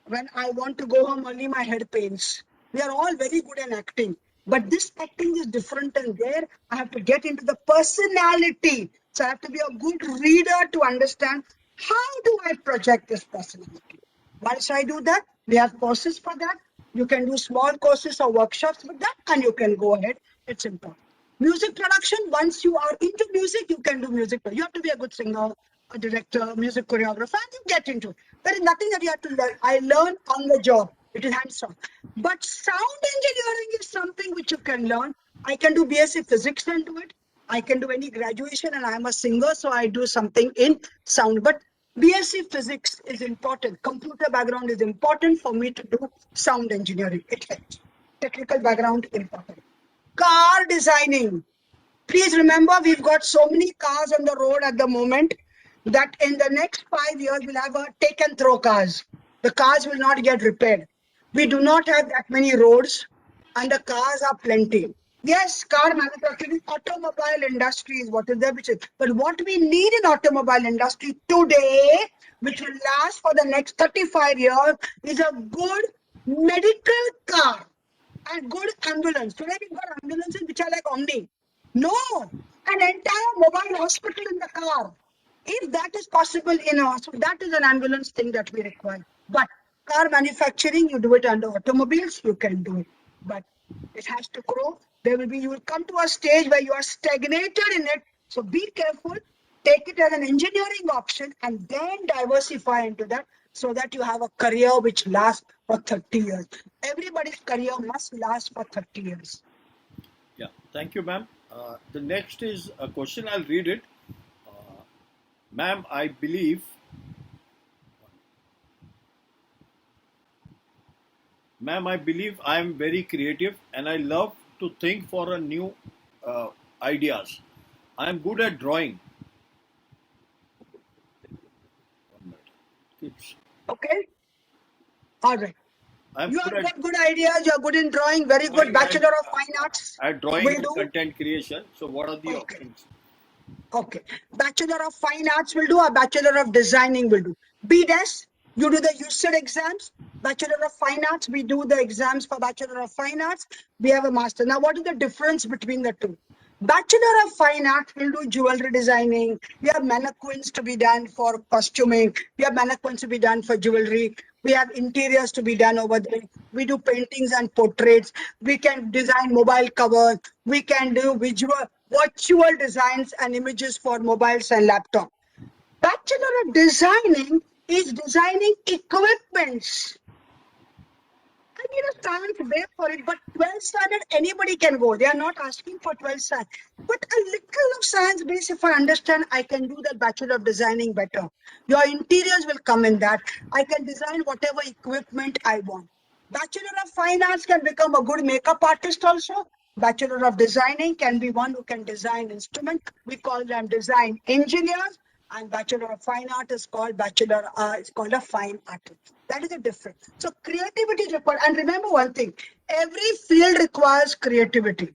When I want to go home early, my head pains. We are all very good in acting. But this acting is different, and there I have to get into the personality. So I have to be a good reader to understand how do I project this personality. Once I do that, we have courses for that. You can do small courses or workshops with that, and you can go ahead. It's important. Music production, once you are into music, you can do music. You have to be a good singer, a director, music choreographer, and you get into it. There is nothing that you have to learn. I learn on the job. It is hands-on. But sound engineering is something which you can learn. I can do BSc physics and do it. I can do any graduation, and I am a singer, so I do something in sound. But BSc physics is important. Computer background is important for me to do sound engineering. It helps. Technical background important. Car designing. Please remember, we've got so many cars on the road at the moment that in the next 5 years, we'll have a take and throw cars. The cars will not get repaired. We do not have that many roads, and the cars are plenty. Yes, car manufacturing, automobile industry is what is there. But what we need in automobile industry today, which will last for the next 35 years, is a good medical car and good ambulance. Today we've got ambulances which are like Omni. No, an entire mobile hospital in the car. If that is possible in a hospital, that is an ambulance thing that we require. But car manufacturing, you do it under automobiles, you can do it. But it has to grow. You will come to a stage where you are stagnated in it. So be careful. Take it as an engineering option and then diversify into that so that you have a career which lasts for 30 years. Everybody's career must last for 30 years. Yeah, thank you, ma'am. The next is a question. I'll read it. Uh, Ma'am, I believe. Ma'am, I believe I am very creative and I love to think for a new uh, ideas. I am good at drawing. 1 minute. It's- Okay. All right. I'm You good have at got good ideas. You are good in drawing. Very good. drawing Bachelor of Fine Arts at drawing will and do. content creation. So, what are the Okay. options? Okay. Bachelor of Fine Arts will do, or Bachelor of Designing will do. BDES, you do the UCED exams. Bachelor of Fine Arts, we do the exams for Bachelor of Fine Arts. We have a master. Now, what is the difference between the two? Bachelor of Fine Arts will do jewelry designing. We have mannequins to be done for costuming. We have mannequins to be done for jewelry. We have interiors to be done over there. We do paintings and portraits. We can design mobile covers. We can do virtual designs and images for mobiles and laptop. Bachelor of Designing is designing equipments. I need a science way for it, but 12th standard, anybody can go. They are not asking for 12th standard. But a little of science base, if I understand, I can do that Bachelor of Designing better. Your interiors will come in that. I can design whatever equipment I want. Bachelor of Fine Arts can become a good makeup artist also. Bachelor of Designing can be one who can design instrument. We call them design engineers. And Bachelor of Fine Art is called it's called a fine artist. That is the difference. So creativity is required. And remember one thing, every field requires creativity,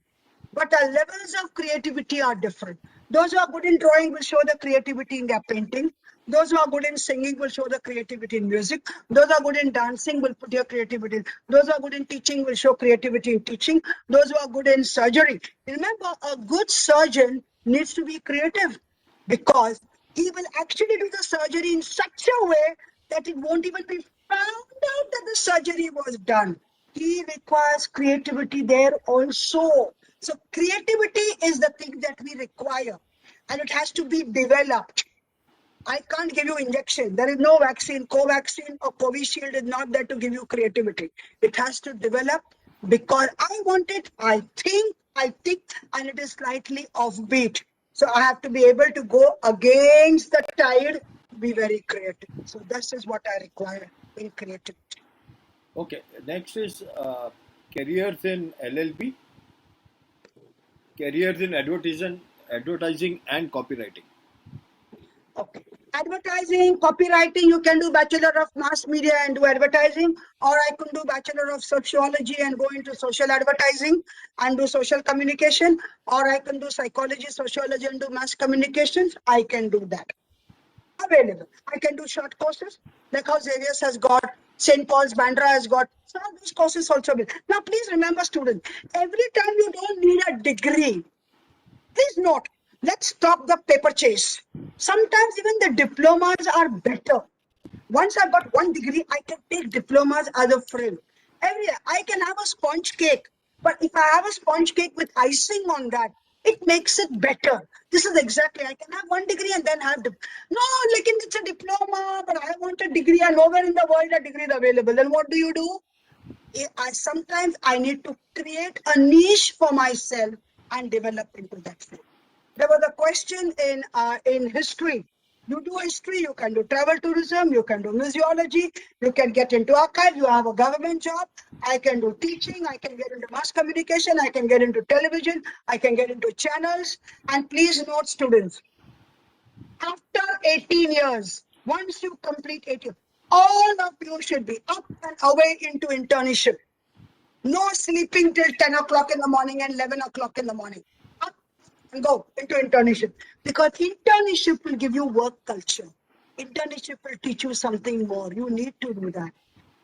but our levels of creativity are different. Those who are good in drawing will show the creativity in their painting. Those who are good in singing will show the creativity in music. Those who are good in dancing will put your creativity in. Those who are good in teaching will show creativity in teaching. Those who are good in surgery. Remember, a good surgeon needs to be creative because he will actually do the surgery in such a way that it won't even be found out that the surgery was done. He requires creativity there also. So creativity is the thing that we require, and it has to be developed. I can't give you injection. There is no vaccine. Covaxin or Covishield is not there to give you creativity. It has to develop because I want it, I think, and it is slightly offbeat. So I have to be able to go against the tide, be very creative. So this is what I require in creativity. Okay, next is careers in LLB, careers in advertising and copywriting. Okay. Advertising, copywriting, you can do Bachelor of Mass Media and do advertising, or I can do Bachelor of Sociology and go into social advertising and do social communication, or I can do psychology, sociology and do mass communications. I can do that. Available. I can do short courses, like how Xavier has got, St. Paul's Bandra has got. Some of these courses also available. Now, please remember, students, every time you don't need a degree, please note, let's stop the paper chase. Sometimes even the diplomas are better. Once I've got one degree, I can take diplomas as a friend. I can have a sponge cake, but if I have a sponge cake with icing on that, it makes it better. This is exactly, I can have one degree and then have, no, like it's a diploma, but I want a degree and nowhere in the world a degree is available. Then what do? Sometimes I need to create a niche for myself and develop into that field. There was a question in history. You do history, you can do travel tourism, you can do museology, you can get into archive, you have a government job. I can do teaching, I can get into mass communication, I can get into television, I can get into channels. And please note, students, after 18 years, once you complete 18, all of you should be up and away into internship. No sleeping till 10 o'clock in the morning and 11 o'clock in the morning. Up and go into internship. Because internship will give you work culture. Internship will teach you something more. You need to do that.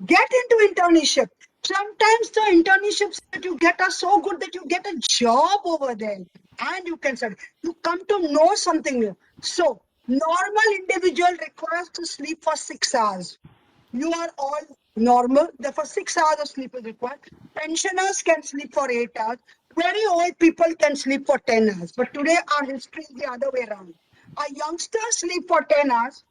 Get into internship. Sometimes the internships that you get are so good that you get a job over there and you can study. You come to know something new. So, normal individual requires to sleep for 6 hours. You are all normal. Therefore, 6 hours of sleep is required. Pensioners can sleep for 8 hours. Very old people can sleep for 10 hours. But today, our history is the other way around. Our youngsters sleep for 10 hours.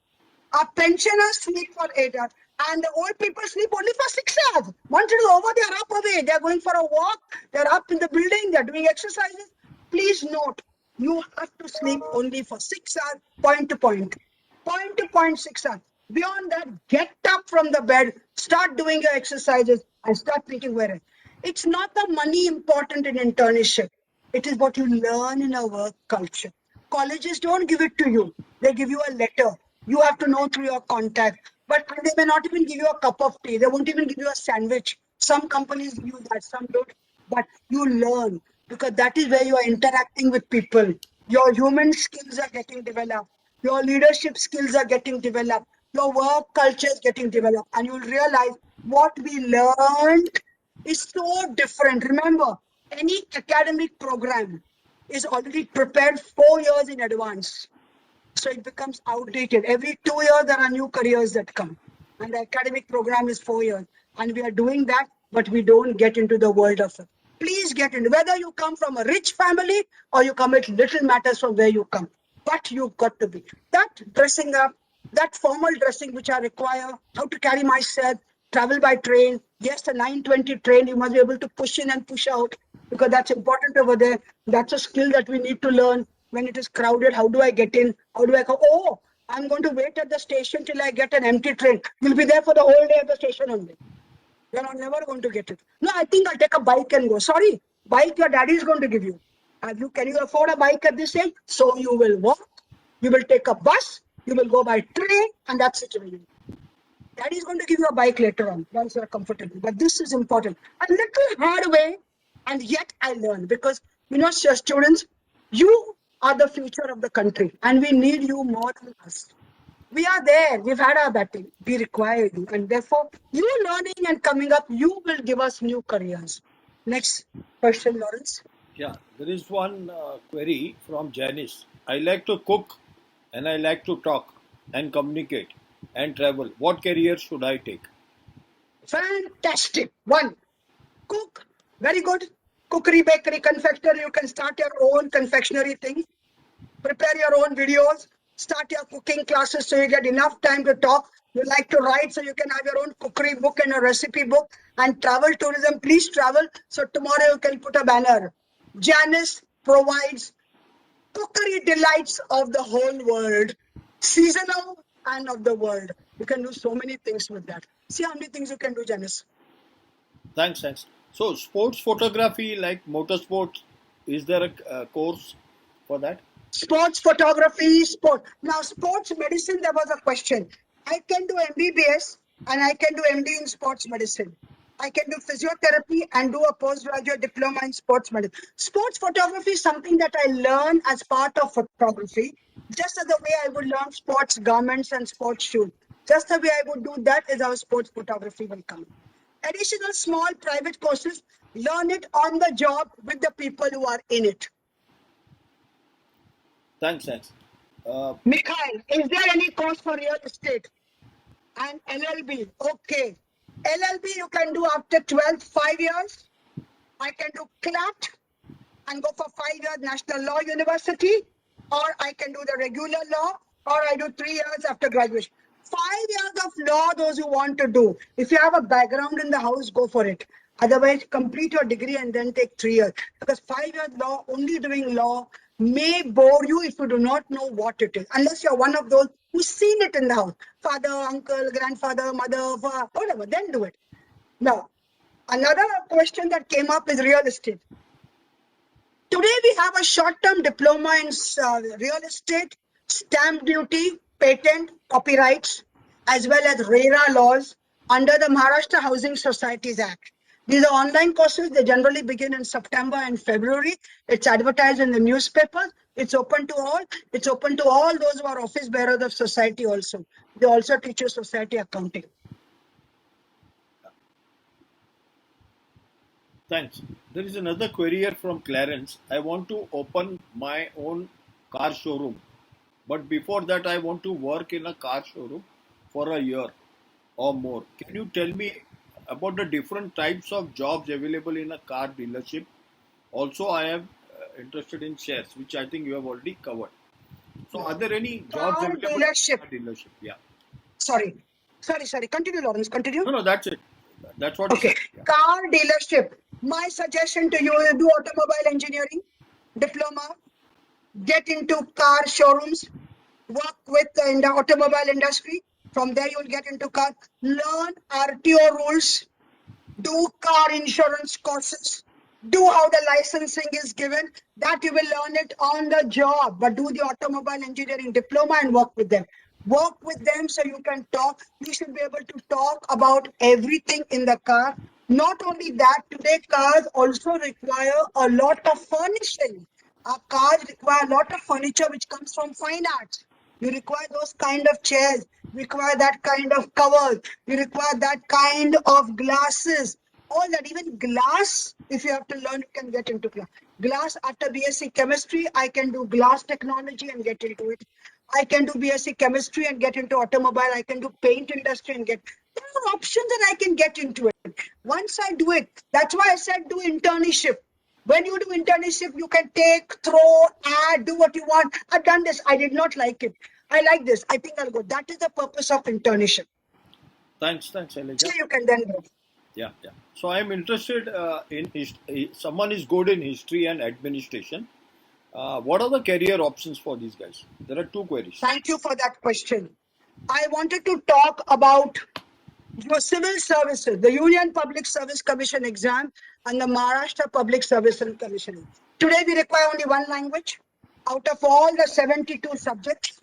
Our pensioners sleep for 8 hours. And the old people sleep only for 6 hours. Once it is over, they are up away. They are going for a walk. They are up in the building. They are doing exercises. Please note, you have to sleep only for 6 hours, point to point. Point to point, 6 hours. Beyond that, get up from the bed, start doing your exercises, and start thinking where it's not the money important in internship. It is what you learn in a work culture. Colleges don't give it to you. They give you a letter. You have to know through your contact. But they may not even give you a cup of tea. They won't even give you a sandwich. Some companies give you that, some don't. But you learn because that is where you are interacting with people. Your human skills are getting developed. Your leadership skills are getting developed. Your work culture is getting developed. And you'll realize what we learned is so different. Remember, any academic program is already prepared 4 years in advance. So it becomes outdated. Every 2 years, there are new careers that come. And the academic program is 4 years. And we are doing that, but we don't get into the world of it. Please get into, whether you come from a rich family or you come, it little matters from where you come. But you've got to be. That dressing up, that formal dressing which I require, how to carry myself, travel by train. Yes, a 9:20 train, you must be able to push in and push out because that's important over there. That's a skill that we need to learn. When it is crowded, how do I get in? How do I go? Oh, I'm going to wait at the station till I get an empty train. You'll be there for the whole day at the station only. You're not never going to get it. No, I think I'll take a bike and go. Sorry, bike your daddy is going to give you. Can you afford a bike at this age? So you will walk, you will take a bus, you will go by train, and that's it. Daddy is going to give you a bike later on once you're comfortable. But this is important. A little hard way, and yet I learn because students, you are the future of the country, and we need you more than us. We are there. We've had our battle. We require you. And therefore, you learning and coming up, you will give us new careers. Next question, Lawrence. Yeah, there is one query from Janice. I like to cook and I like to talk and communicate and travel. What career should I take? Fantastic. One, cook. Very good. Cookery, bakery, confectionery. You can start your own confectionery thing. Prepare your own videos. Start your cooking classes so you get enough time to talk. You like to write so you can have your own cookery book and a recipe book. And travel tourism, please travel. So tomorrow you can put a banner. Janice provides cookery delights of the whole world. Seasonal and of the world. You can do so many things with that. See how many things you can do, Janice. Thanks. So, sports photography like motorsports, is there a course for that? Sports photography, Now, sports medicine, there was a question. I can do MBBS and I can do MD in sports medicine. I can do physiotherapy and do a postgraduate diploma in sports medicine. Sports photography is something that I learn as part of photography, just as the way I would learn sports garments and sports shoes. Just the way I would do that is how sports photography will come. Additional small private courses, learn it on the job with the people who are in it. Thanks. Mikhail, is there any course for real estate? And LLB, okay. LLB you can do after 12, 5 years. I can do CLAT and go for 5 years National Law University, or I can do the regular law, or I do 3 years after graduation. 5 years of law, those who want to do. If you have a background in the house, go for it. Otherwise, complete your degree and then take 3 years. Because 5 years law, only doing law, may bore you if you do not know what it is. Unless you're one of those who's seen it in the house. Father, uncle, grandfather, mother, whatever, then do it. Now, another question that came up is real estate. Today we have a short-term diploma in real estate, stamp duty, patent, copyrights, as well as RERA laws under the Maharashtra Housing Societies Act. These are online courses. They generally begin in September and February. It's advertised in the newspapers. It's open to all. It's open to all those who are office bearers of society also. They also teach you society accounting. Thanks. There is another query here from Clarence. I want to open my own car showroom. But before that, I want to work in a car showroom for a year or more. Can you tell me about the different types of jobs available in a car dealership? Also, I am interested in shares, which I think you have already covered. So, are there any jobs Car available dealership. in a dealership? Yeah. Sorry. Continue, Lawrence. Continue. No, that's it. That's what. Okay. Yeah. Car dealership. My suggestion to you is do automobile engineering. diploma, get into car showrooms, work with in the automobile industry. From there, you'll get into car, learn RTO rules, do car insurance courses, do how the licensing is given. That you will learn it on the job, but do the automobile engineering diploma and work with them. Work with them so you can talk. You should be able to talk about everything in the car. Not only that, today cars also require a lot of furnishing. Our cars require a lot of furniture which comes from fine arts. You require those kind of chairs. You require that kind of covers. You require that kind of glasses. All that, even glass, if you have to learn, you can get into glass. Glass, after BSc chemistry, I can do glass technology and get into it. I can do BSc chemistry and get into automobile. I can do paint industry and get. There are options that I can get into it. Once I do it, that's why I said do internship. When you do internship, you can take, throw, add, do what you want. I've done this. I did not like it. I like this. I think I'll go. That is the purpose of internship. Thanks, Shailaja. So you can then go. Yeah. So I am interested in someone is good in history and administration. What are the career options for these guys? There are two queries. Thank you for that question. I wanted to talk about your civil services, the Union Public Service Commission exam and the Maharashtra Public Service Commission. Today we require only one language. Out of all the 72 subjects,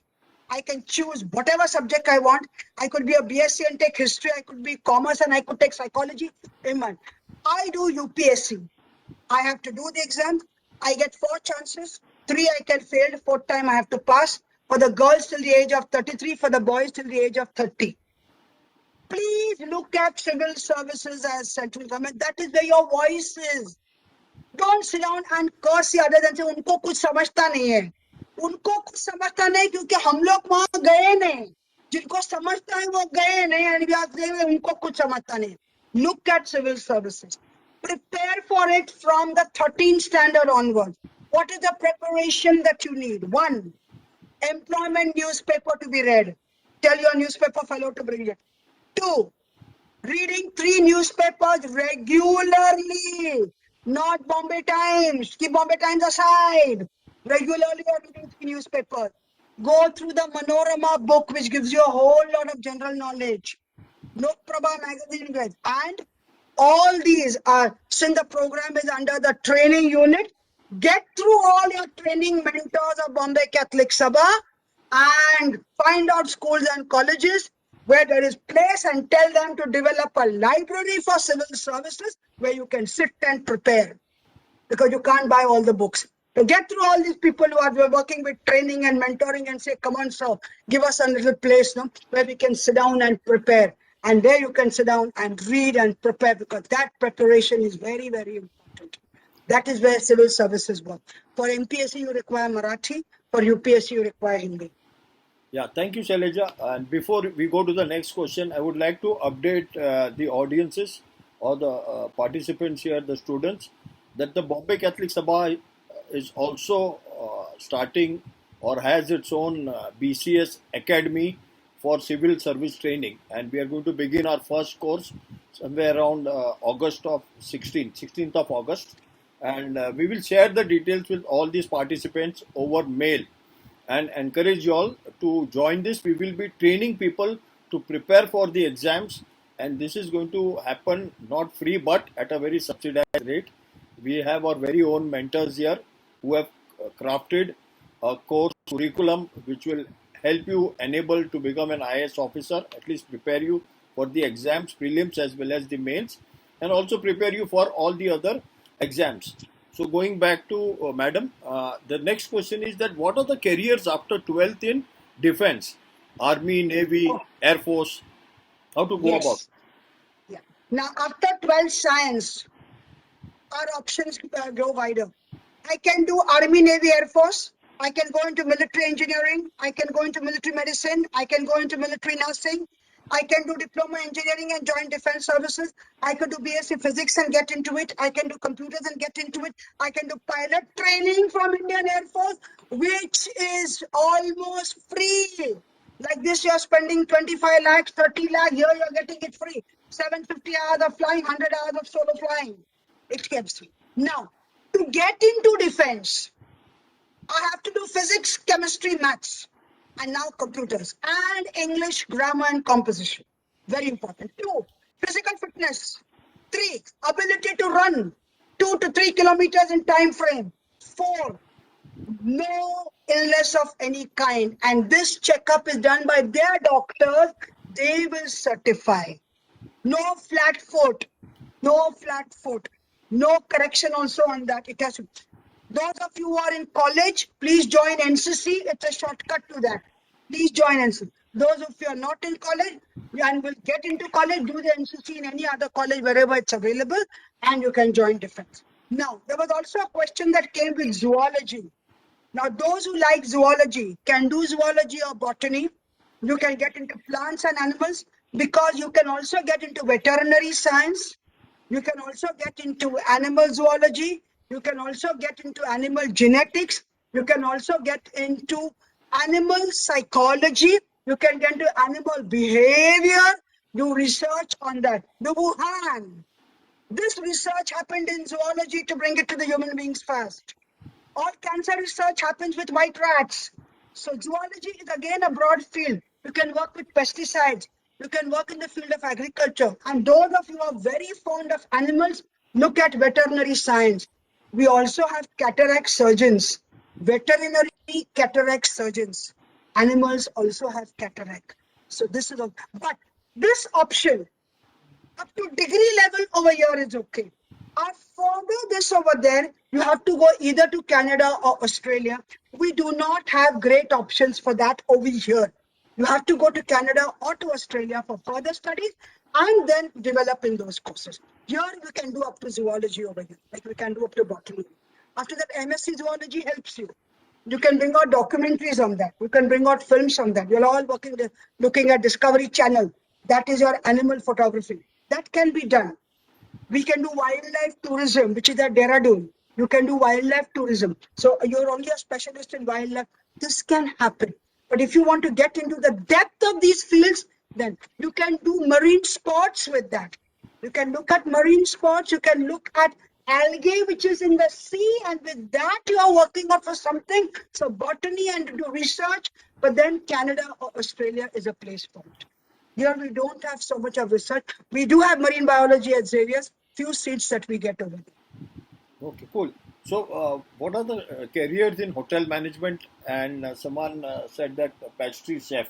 I can choose whatever subject I want. I could be a BSc and take history. I could be commerce and I could take psychology. Amen. I do UPSC. I have to do the exam. I get 4 chances. 3 I can fail. 4th time I have to pass. For the girls till the age of 33. For the boys till the age of 30. Please look at civil services as central government. That is where your voice is. Don't sit down and curse the others and say उनको कुछ समझता नहीं है. उनको कुछ समझता नहीं क्योंकि हम लोग वहां गए नहीं. जिनको समझता है वो गए नहीं and उनको कुछ समझता नहीं. Look at civil services. Prepare for it from the 13th standard onwards. What is the preparation that you need? 1. Employment newspaper to be read. Tell your newspaper fellow to bring it. 2. Reading 3 newspapers regularly. Not Bombay Times. Keep Bombay Times aside. Regularly reading 3 newspapers. Go through the Manorama book, which gives you a whole lot of general knowledge. Lok Prabha magazine guys. And all these are, since the program is under the training unit, get through all your training mentors of Bombay Catholic Sabha and find out schools and colleges where there is place and tell them to develop a library for civil services where you can sit and prepare, because you can't buy all the books. So get through all these people who are working with training and mentoring and say, come on, sir, give us a little place where we can sit down and prepare. And there you can sit down and read and prepare, because that preparation is very, very important. That is where civil services work. For MPSC, you require Marathi. For UPSC, you require Hindi. Yeah, thank you, Shailaja. And before we go to the next question, I would like to update the audiences or the participants here, the students, that the Bombay Catholic Sabha is also starting or has its own BCS Academy for civil service training. And we are going to begin our first course somewhere around August of 16th of August. And we will share the details with all these participants over mail. And encourage you all to join this. We will be training people to prepare for the exams, and this is going to happen not free but at a very subsidized rate. We have our very own mentors here who have crafted a course curriculum which will help you enable to become an IAS officer, at least prepare you for the exams, prelims as well as the mains, and also prepare you for all the other exams. So going back to Madam, the next question is that what are the careers after 12th in defense? Army, Navy, Air Force, how to go about? Yeah. Now after 12th science, our options go wider. I can do Army, Navy, Air Force. I can go into military engineering. I can go into military medicine. I can go into military nursing. I can do diploma engineering and join defense services. I can do BSc physics and get into it. I can do computers and get into it. I can do pilot training from Indian Air Force, which is almost free. Like this, you're spending 25 lakhs, 30 lakhs. Here, you're getting it free. 750 hours of flying, 100 hours of solo flying. It gets free. Now, to get into defense, I have to do physics, chemistry, maths, and now computers, and English, grammar, and composition. Very important. 2, physical fitness. 3, ability to run 2 to 3 kilometers in time frame. 4, no illness of any kind, and this checkup is done by their doctors. They will certify. No flat foot, no flat foot, no correction also on that. It has to. Those of you who are in college, please join NCC. It's a shortcut to that. Please join NCC. Those of you are not in college and will get into college, do the NCC in any other college wherever it's available, and you can join defense. Now, there was also a question that came with zoology. Now, those who like zoology can do zoology or botany. You can get into plants and animals because you can also get into veterinary science. You can also get into animal zoology. You can also get into animal genetics. You can also get into animal psychology. You can get into animal behavior. Do research on that. The Wuhan. This research happened in zoology to bring it to the human beings first. All cancer research happens with white rats. So zoology is again a broad field. You can work with pesticides. You can work in the field of agriculture. And those of you who are very fond of animals, look at veterinary science. We also have cataract surgeons, veterinary cataract surgeons. Animals also have cataract. So this is a, but this option up to degree level over here is okay. And further this over there, you have to go either to Canada or Australia. We do not have great options for that over here. You have to go to Canada or to Australia for further studies and then develop in those courses. Here we can do up to zoology over here, like we can do up to botany. After that, MSc zoology helps you. You can bring out documentaries on that. You can bring out films on that. You're all working, looking at Discovery Channel. That is your animal photography. That can be done. We can do wildlife tourism, which is at Dehradun. You can do wildlife tourism. So you're only a specialist in wildlife. This can happen. But if you want to get into the depth of these fields, then you can do marine sports with that. You can look at marine sports. You can look at algae, which is in the sea. And with that, you are working out for something. So botany and do research. But then Canada or Australia is a place for it. Here we don't have so much of research. We do have marine biology at Xavier's, few seats that we get over there. Okay, cool. So, what are the careers in hotel management? And someone said that pastry chef.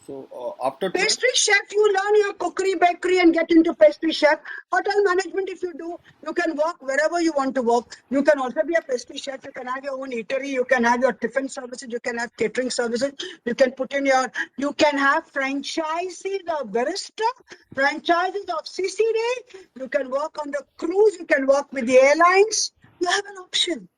So, after Pastry chef, you learn your cookery, bakery, and get into pastry chef. Hotel management, if you do, you can work wherever you want to work. You can also be a pastry chef. You can have your own eatery. You can have your tiffin services. You can have catering services. You can put in your, you can have franchises of barista, franchises of CCD. You can work on the cruise. You can work with the airlines. You have an option.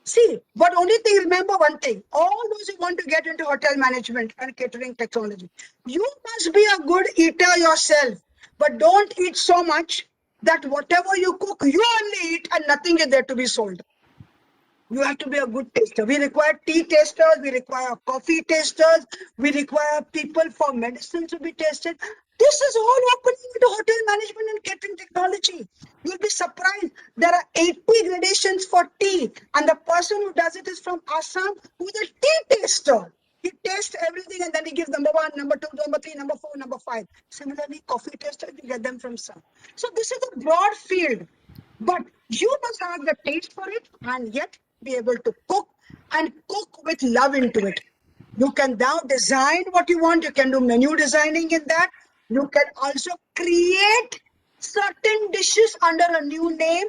See, but only thing, remember one thing, all those who want to get into hotel management and catering technology, you must be a good eater yourself, but don't eat so much that whatever you cook, you only eat and nothing is there to be sold. You have to be a good taster. We require tea tasters, we require coffee tasters, we require people for medicine to be tested. This is all happening into hotel management and catering technology. You'll be surprised. There are 80 gradations for tea, and the person who does it is from Assam, who's a tea taster. He tastes everything and then he gives number 1, number 2, number 3, number 4, number 5. Similarly, coffee testers, we get them from some. So this is a broad field, but you must have the taste for it and yet be able to cook and cook with love into it. You can now design what you want. You can do menu designing in that. You can also create certain dishes under a new name.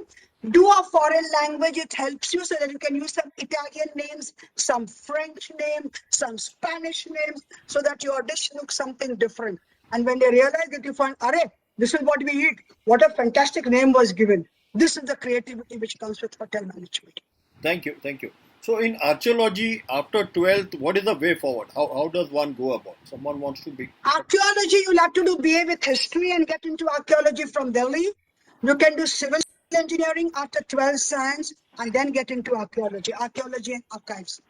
Do a foreign language. It helps you so that you can use some Italian names, some French names, some Spanish names, so that your dish looks something different. And when they realize that you find, array, this is what we eat. What a fantastic name was given. This is the creativity which comes with hotel management. Thank you, thank you. So, in archaeology, after 12th, what is the way forward? How does one go about? Someone wants to be... Archaeology, you'll have to do BA with history and get into archaeology from Delhi. You can do civil engineering after 12th science and then get into archaeology and archives.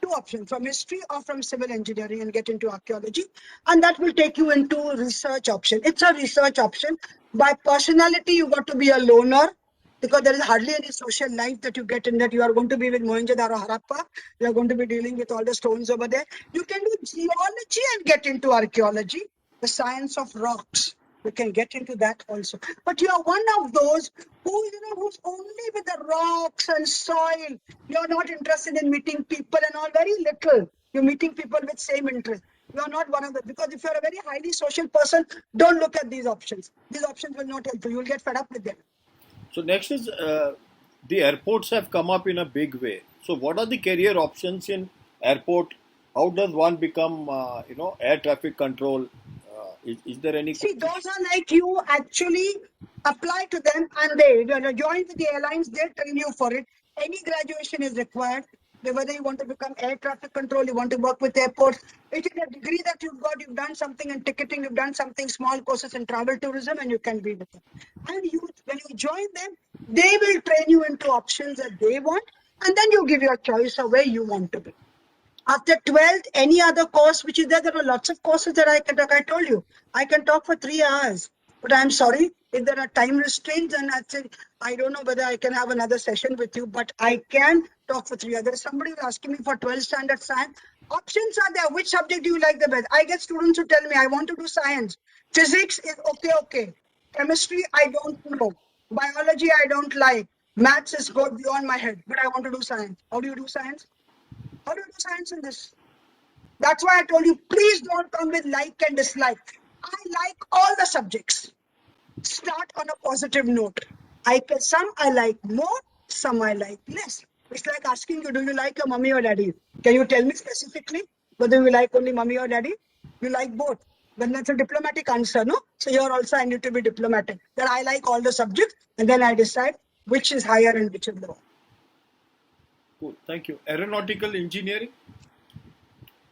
Two options, from history or from civil engineering, and get into archaeology. And that will take you into research option. It's a research option. By personality, you got to be a loner. because there is hardly any social life that you get in that. You are going to be with Mohenjo-daro, Harappa. You are going to be dealing with all the stones over there. You can do geology and get into archaeology, the science of rocks. You can get into that also. But you are one of those who's only with the rocks and soil. You are not interested in meeting people and all, very little. You're meeting people with same interest. You are not one of them, because if you're a very highly social person, don't look at these options. These options will not help you. You'll get fed up with them. So next is the airports have come up in a big way. So what are the career options in airport? How does one become air traffic control? Is there any? See, those are like you actually apply to them and they join with the airlines, they train you for it. Any graduation is required. Whether you want to become air traffic control, you want to work with airports, it is a degree that you've got, you've done something in ticketing, you've done something small courses in travel tourism, and you can be with them. And when you join them, they will train you into options that they want, and then you give your choice of where you want to be. After 12th, any other course which is there are lots of courses that I told you. I can talk for 3 hours. But I'm sorry, if there are time restraints, and I don't know whether I can have another session with you, but I can talk for 3 hours. There is somebody asking me for 12th standard science. Options are there. Which subject do you like the best? I get students who tell me, I want to do science. Physics is okay. Chemistry, I don't know. Biology, I don't like. Maths is good beyond my head, but I want to do science. How do you do science? How do you do science in this? That's why I told you, please don't come with like and dislike. I like all the subjects. Start on a positive note. Some I like more, some I like less. It's like asking you, do you like your mommy or daddy? Can you tell me specifically whether you like only mommy or daddy? You like both. Then that's a diplomatic answer, no? So here also I need to be diplomatic. That I like all the subjects, and then I decide which is higher and which is lower. Cool. Thank you. Aeronautical engineering?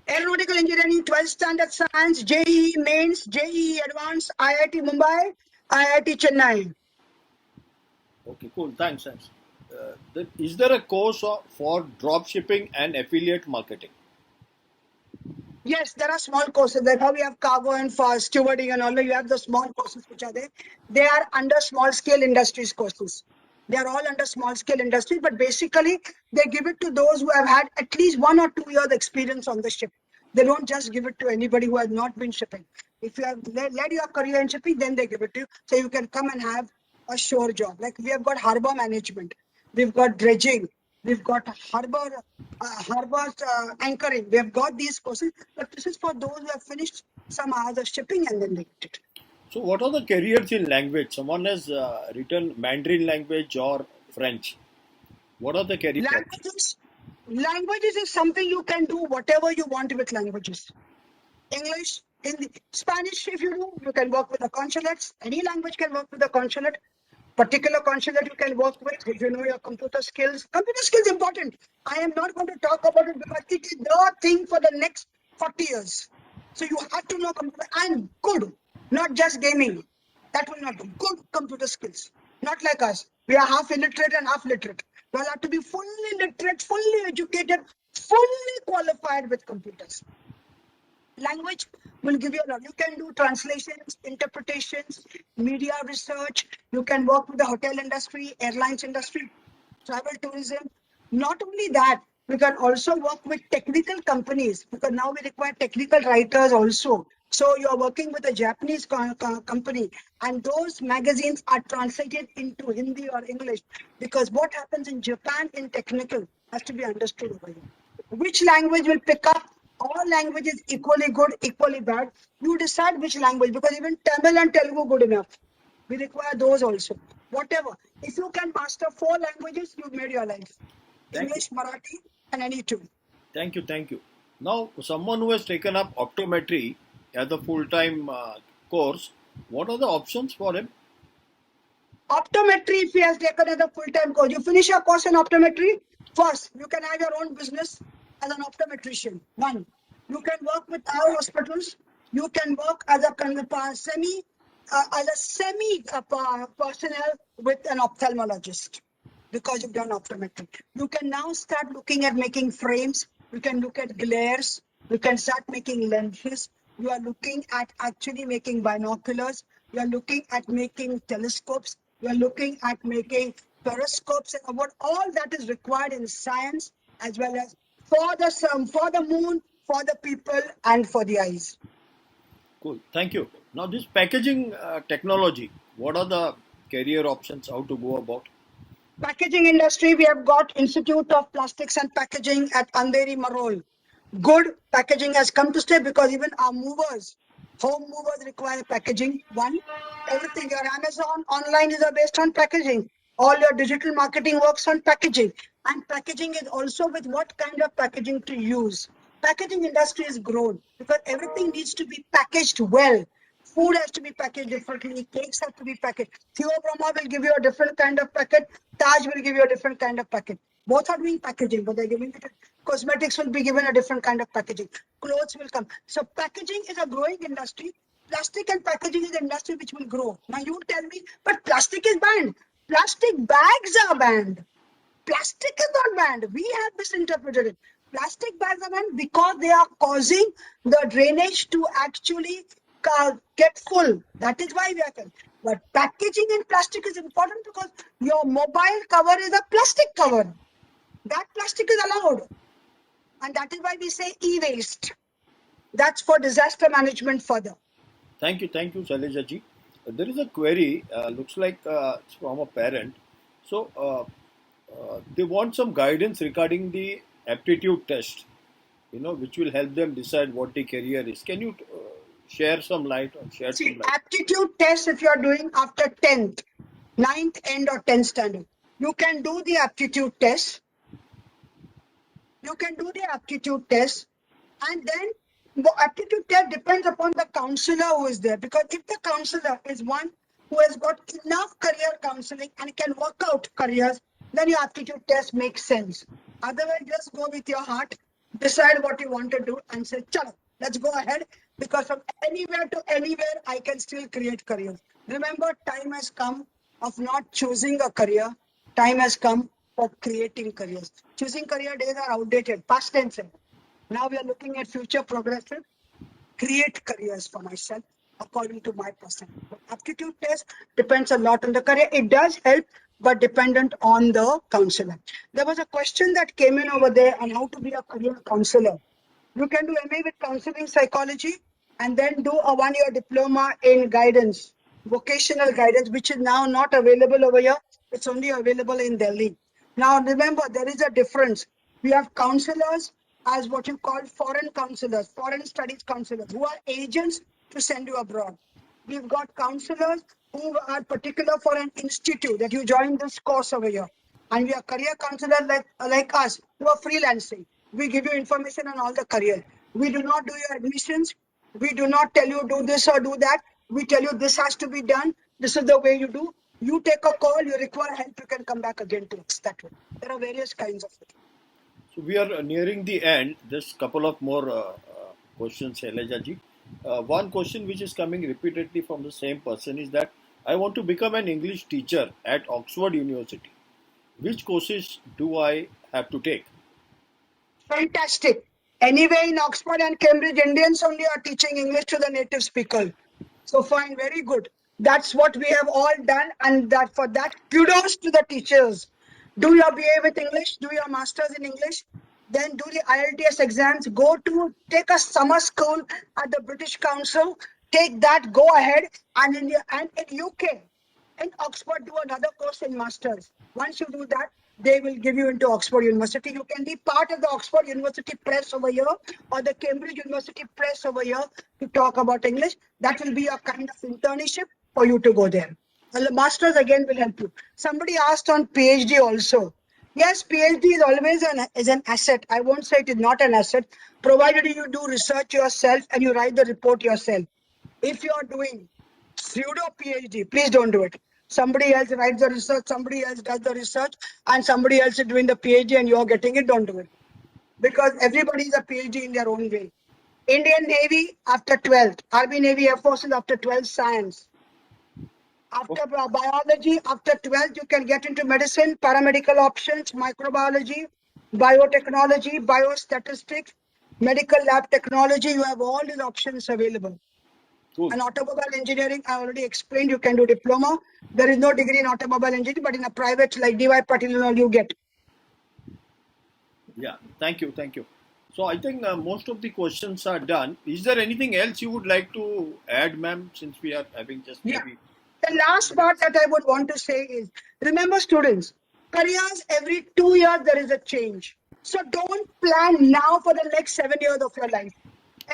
Aeronautical engineering, 12th standard science, JEE mains, JEE advanced, IIT Mumbai, IIT Chennai. Okay, cool. Thanks. Is there a course for drop shipping and affiliate marketing? Yes, there are small courses. Like how we have cargo and for stewarding and all. You have the small courses which are there. They are under small scale industries courses. They are all under small scale industries, but basically they give it to those who have had at least 1 or 2 years experience on the ship. They don't just give it to anybody who has not been shipping. If you have led your career in shipping, then they give it to you. So you can come and have a shore job. Like we have got harbor management. We've got dredging. We've got harbor anchoring. We have got these courses, but this is for those who have finished some hours of shipping and then they get it. So what are the careers in language? Someone has written Mandarin language or French. What are the careers? Languages is something you can do whatever you want with languages. English, Hindi, Spanish, if you do, you can work with the consulates. Any language can work with the consulate. Particular consulate you can work with if you know your computer skills. Computer skills important. I am not going to talk about it because it is the thing for the next 40 years. So you have to know computer and good, not just gaming. That will not do. Good computer skills. Not like us. We are half illiterate and half literate. You have to be fully literate, fully educated, fully qualified with computers. Language will give you a lot. You can do translations, interpretations, media research. You can work with the hotel industry, airlines industry, travel tourism. Not only that, we can also work with technical companies because now we require technical writers also. So you're working with a Japanese company and those magazines are translated into Hindi or English because what happens in Japan in technical has to be understood over here. Which language will pick up? All languages equally good, equally bad. You decide which language because even Tamil and Telugu good enough. We require those also. Whatever. If you can master 4 languages, you've made your life. English, Marathi, and any 2. Thank you. Now, someone who has taken up optometry as a full-time course, what are the options for him? Optometry, if he has taken as a full-time course, you finish your course in optometry, first, you can have your own business as an optometrician. 1. You can work with our hospitals. You can work as a semi personnel with an ophthalmologist because you've done optometry. You can now start looking at making frames. You can look at glares. You can start making lenses. You are looking at actually making binoculars. You are looking at making telescopes. You are looking at making periscopes, and about all that is required in science, as well as for the sun, for the moon, for the people, and for the eyes. Cool. Thank you. Now, this packaging technology, what are the career options? How to go about? Packaging industry, we have got Institute of Plastics and Packaging at Andheri Marol. Good packaging has come to stay because even our movers, home movers require packaging. One, everything, your Amazon online is based on packaging. All your digital marketing works on packaging. And packaging is also with what kind of packaging to use. Packaging industry has grown because everything needs to be packaged well. Food has to be packaged differently. Cakes have to be packaged. Theo Brahma will give you a different kind of packet. Taj will give you a different kind of packet. Both are doing packaging, but they're giving it. Cosmetics will be given a different kind of packaging. Clothes will come. So packaging is a growing industry. Plastic and packaging is an industry which will grow. Now you tell me, but plastic is banned. Plastic bags are banned. Plastic is not banned. We have misinterpreted it. Plastic bags are banned because they are causing the drainage to actually get full. That is why we are saying. But packaging in plastic is important because your mobile cover is a plastic cover. That plastic is allowed. And that is why we say e-waste. That's for disaster management further. Thank you, Shaileja ji. There is a query, looks like it's from a parent. So, they want some guidance regarding the aptitude test, which will help them decide what the career is. Can you share some light on share some See, light? aptitude test if you are doing after 10th, 9th end or 10th standard, you can do the aptitude test. You can do the aptitude test, and then the aptitude test depends upon the counselor who is there. Because if the counselor is one who has got enough career counseling and can work out careers, then your aptitude test makes sense. Otherwise, just go with your heart, decide what you want to do, and say, "Chalo, let's go ahead." Because from anywhere to anywhere, I can still create careers. Remember, time has come of not choosing a career. Time has come for creating careers. Choosing career days are outdated, past tense. Now we are looking at future progressive, create careers for myself according to my personality. But aptitude test depends a lot on the career. It does help, but dependent on the counselor. There was a question that came in over there on how to be a career counselor. You can do MA with counseling psychology and then do a 1-year diploma in guidance, vocational guidance, which is now not available over here. It's only available in Delhi. Now, remember, there is a difference. We have counselors as what you call foreign counselors, foreign studies counselors, who are agents to send you abroad. We've got counselors who are particular for an institute that you join this course over here. And we are career counselors like us who are freelancing. We give you information on all the career. We do not do your admissions. We do not tell you do this or do that. We tell you this has to be done. This is the way you do. You take a call, you require help, you can come back again to us. That way. There are various kinds of it. So, we are nearing the end. Just couple of more questions, Shaileja ji. One question which is coming repeatedly from the same person is that I want to become an English teacher at Oxford University. Which courses do I have to take? Fantastic. Anyway, in Oxford and Cambridge, Indians only are teaching English to the native speaker. So fine, very good. That's what we have all done, and that for that, kudos to the teachers. Do your BA with English, do your masters in English, then do the IELTS exams, go to take a summer school at the British Council, take that, go ahead, and in UK, in Oxford, do another course in masters. Once you do that, they will give you into Oxford University. You can be part of the Oxford University Press over here or the Cambridge University Press over here to talk about English. That will be a kind of internship for you to go there. And the masters again will help you. Somebody asked on PhD also. Yes, PhD is always an asset. I won't say it is not an asset, provided you do research yourself and you write the report yourself. If you are doing pseudo PhD, please don't do it. Somebody else writes the research, somebody else does the research, and somebody else is doing the PhD and you're getting it, don't do it. Because everybody is a PhD in their own way. Indian Navy after 12th, Army Navy Air Force is after 12th science. After biology, after 12th, you can get into medicine, paramedical options, microbiology, biotechnology, biostatistics, medical lab technology. You have all these options available. Cool. And automobile engineering, I already explained, you can do diploma. There is no degree in automobile engineering, but in a private like DY Patil, you get. Yeah. Thank you. Thank you. So I think most of the questions are done. Is there anything else you would like to add, ma'am, since we are having just Yeah. maybe? The last part that I would want to say is, remember students, careers every 2 years there is a change. So don't plan now for the next 7 years of your life.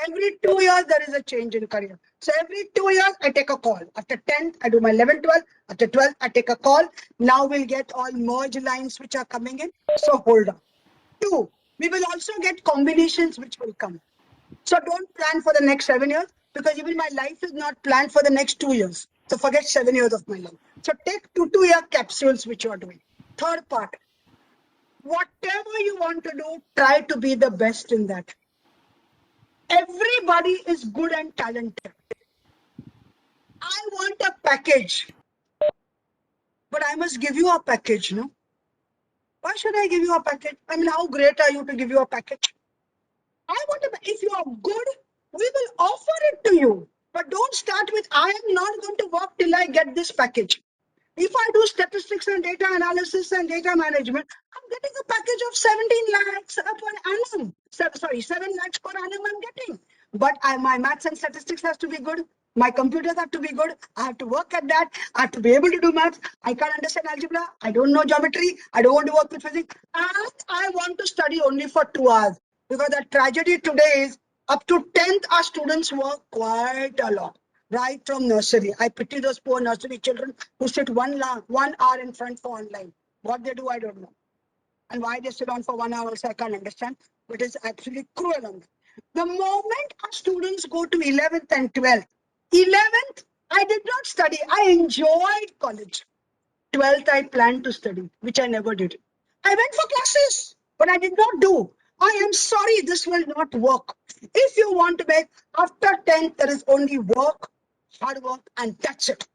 Every 2 years there is a change in career. So every 2 years I take a call. After 10th I do my 11th, 12th. After 12th I take a call. Now we'll get all merge lines which are coming in. So hold on. 2, we will also get combinations which will come. So don't plan for the next 7 years, because even my life is not planned for the next 2 years. So forget 7 years of my life. So take 2-year capsules which you are doing. Third part, whatever you want to do, try to be the best in that. Everybody is good and talented. I want a package, but I must give you a package, no? Why should I give you a package? I mean, how great are you to give you a package? I want to, if you are good, we will offer it to you. But don't start with, I am not going to work till I get this package. If I do statistics and data analysis and data management, I'm getting a package of 17 lakhs per annum. 7 lakhs per annum I'm getting. But my maths and statistics has to be good. My computers have to be good. I have to work at that. I have to be able to do maths. I can't understand algebra. I don't know geometry. I don't want to work with physics. And I want to study only for 2 hours. Because the tragedy today is, up to 10th, our students work quite a lot. Right from nursery. I pity those poor nursery children who sit 1 hour in front for online. What they do, I don't know. And why they sit on for 1 hour, also I can't understand. But it's actually cruel on them. The moment our students go to 11th and 12th, 11th, I did not study. I enjoyed college. 12th, I planned to study, which I never did. I went for classes, but I did not do. I am sorry, this will not work. If you want to make, after 10th, there is only work, hard work, and that's it.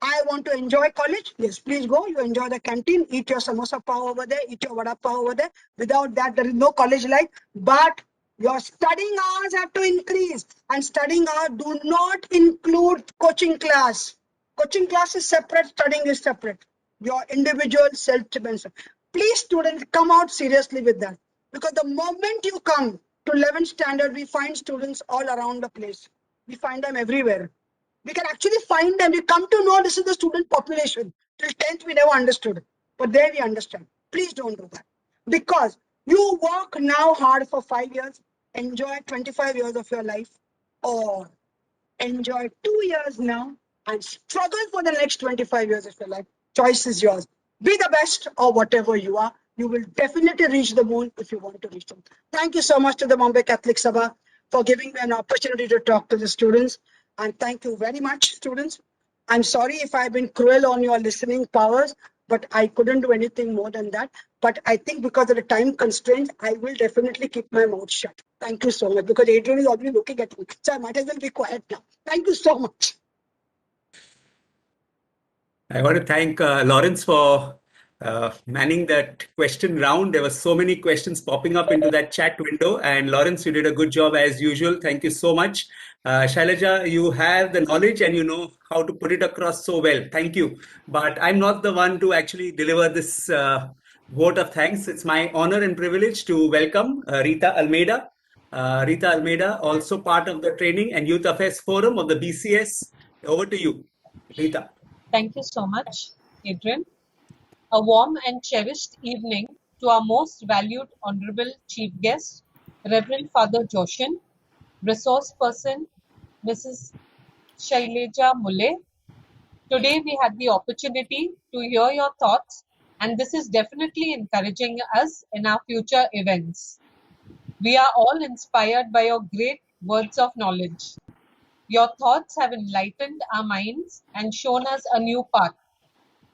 I want to enjoy college. Yes, please go. You enjoy the canteen, eat your samosa pav over there, eat your vada pav over there. Without that, there is no college life. But your studying hours have to increase. And studying hours do not include coaching class. Coaching class is separate, studying is separate. Your individual self-dependence. Please, students, come out seriously with that. Because the moment you come to 11th standard, we find students all around the place. We find them everywhere. We can actually find them. We come to know this is the student population. Till 10th, we never understood. But there we understand. Please don't do that. Because you work now hard for 5 years, enjoy 25 years of your life, or enjoy 2 years now and struggle for the next 25 years of your life. Choice is yours. Be the best or whatever you are. You will definitely reach the moon if you want to reach them. Thank you so much to the Bombay Catholic Sabha for giving me an opportunity to talk to the students. And thank you very much, students. I'm sorry if I've been cruel on your listening powers, but I couldn't do anything more than that. But I think because of the time constraints, I will definitely keep my mouth shut. Thank you so much, because Adrian is already looking at me. So I might as well be quiet now. Thank you so much. I want to thank Lawrence for manning that question round. There were so many questions popping up into that chat window, and Lawrence, you did a good job as usual. Thank you so much. Shailaja, you have the knowledge and you know how to put it across so well. Thank you. But I'm not the one to actually deliver this vote of thanks. It's my honor and privilege to welcome Rita Almeida. Rita Almeida, also part of the Training and Youth Affairs Forum of the BCS. Over to you, Rita. Thank you so much, Adrian. A warm and cherished evening to our most valued Honorable Chief Guest, Reverend Father Joshin, Resource Person, Mrs. Shaileja Mule. Today we had the opportunity to hear your thoughts, and this is definitely encouraging us in our future events. We are all inspired by your great words of knowledge. Your thoughts have enlightened our minds and shown us a new path.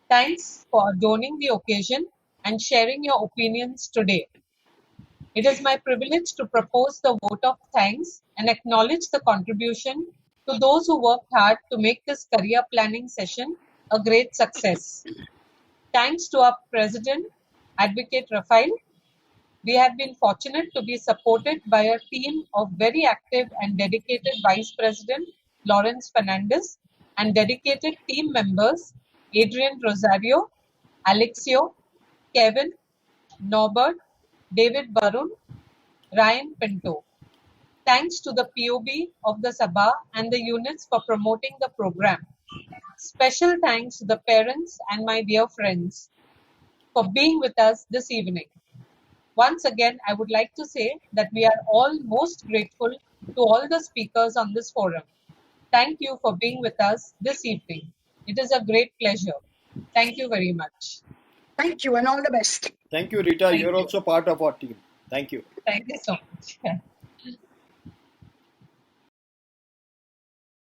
Thanks for adorning the occasion and sharing your opinions today. It is my privilege to propose the vote of thanks and acknowledge the contribution to those who worked hard to make this career planning session a great success. Thanks to our President, Advocate Raphael. We have been fortunate to be supported by a team of very active and dedicated Vice President, Lawrence Fernandez, and dedicated team members Adrian Rosario, Alexio, Kevin, Norbert, David Barun, Ryan Pinto. Thanks to the POB of the Sabha and the units for promoting the program. Special thanks to the parents and my dear friends for being with us this evening. Once again, I would like to say that we are all most grateful to all the speakers on this forum. Thank you for being with us this evening. It is a great pleasure. Thank you very much. Thank you and all the best. Thank you, Rita. Thank You're you. also part of our team. Thank you. Thank you so much.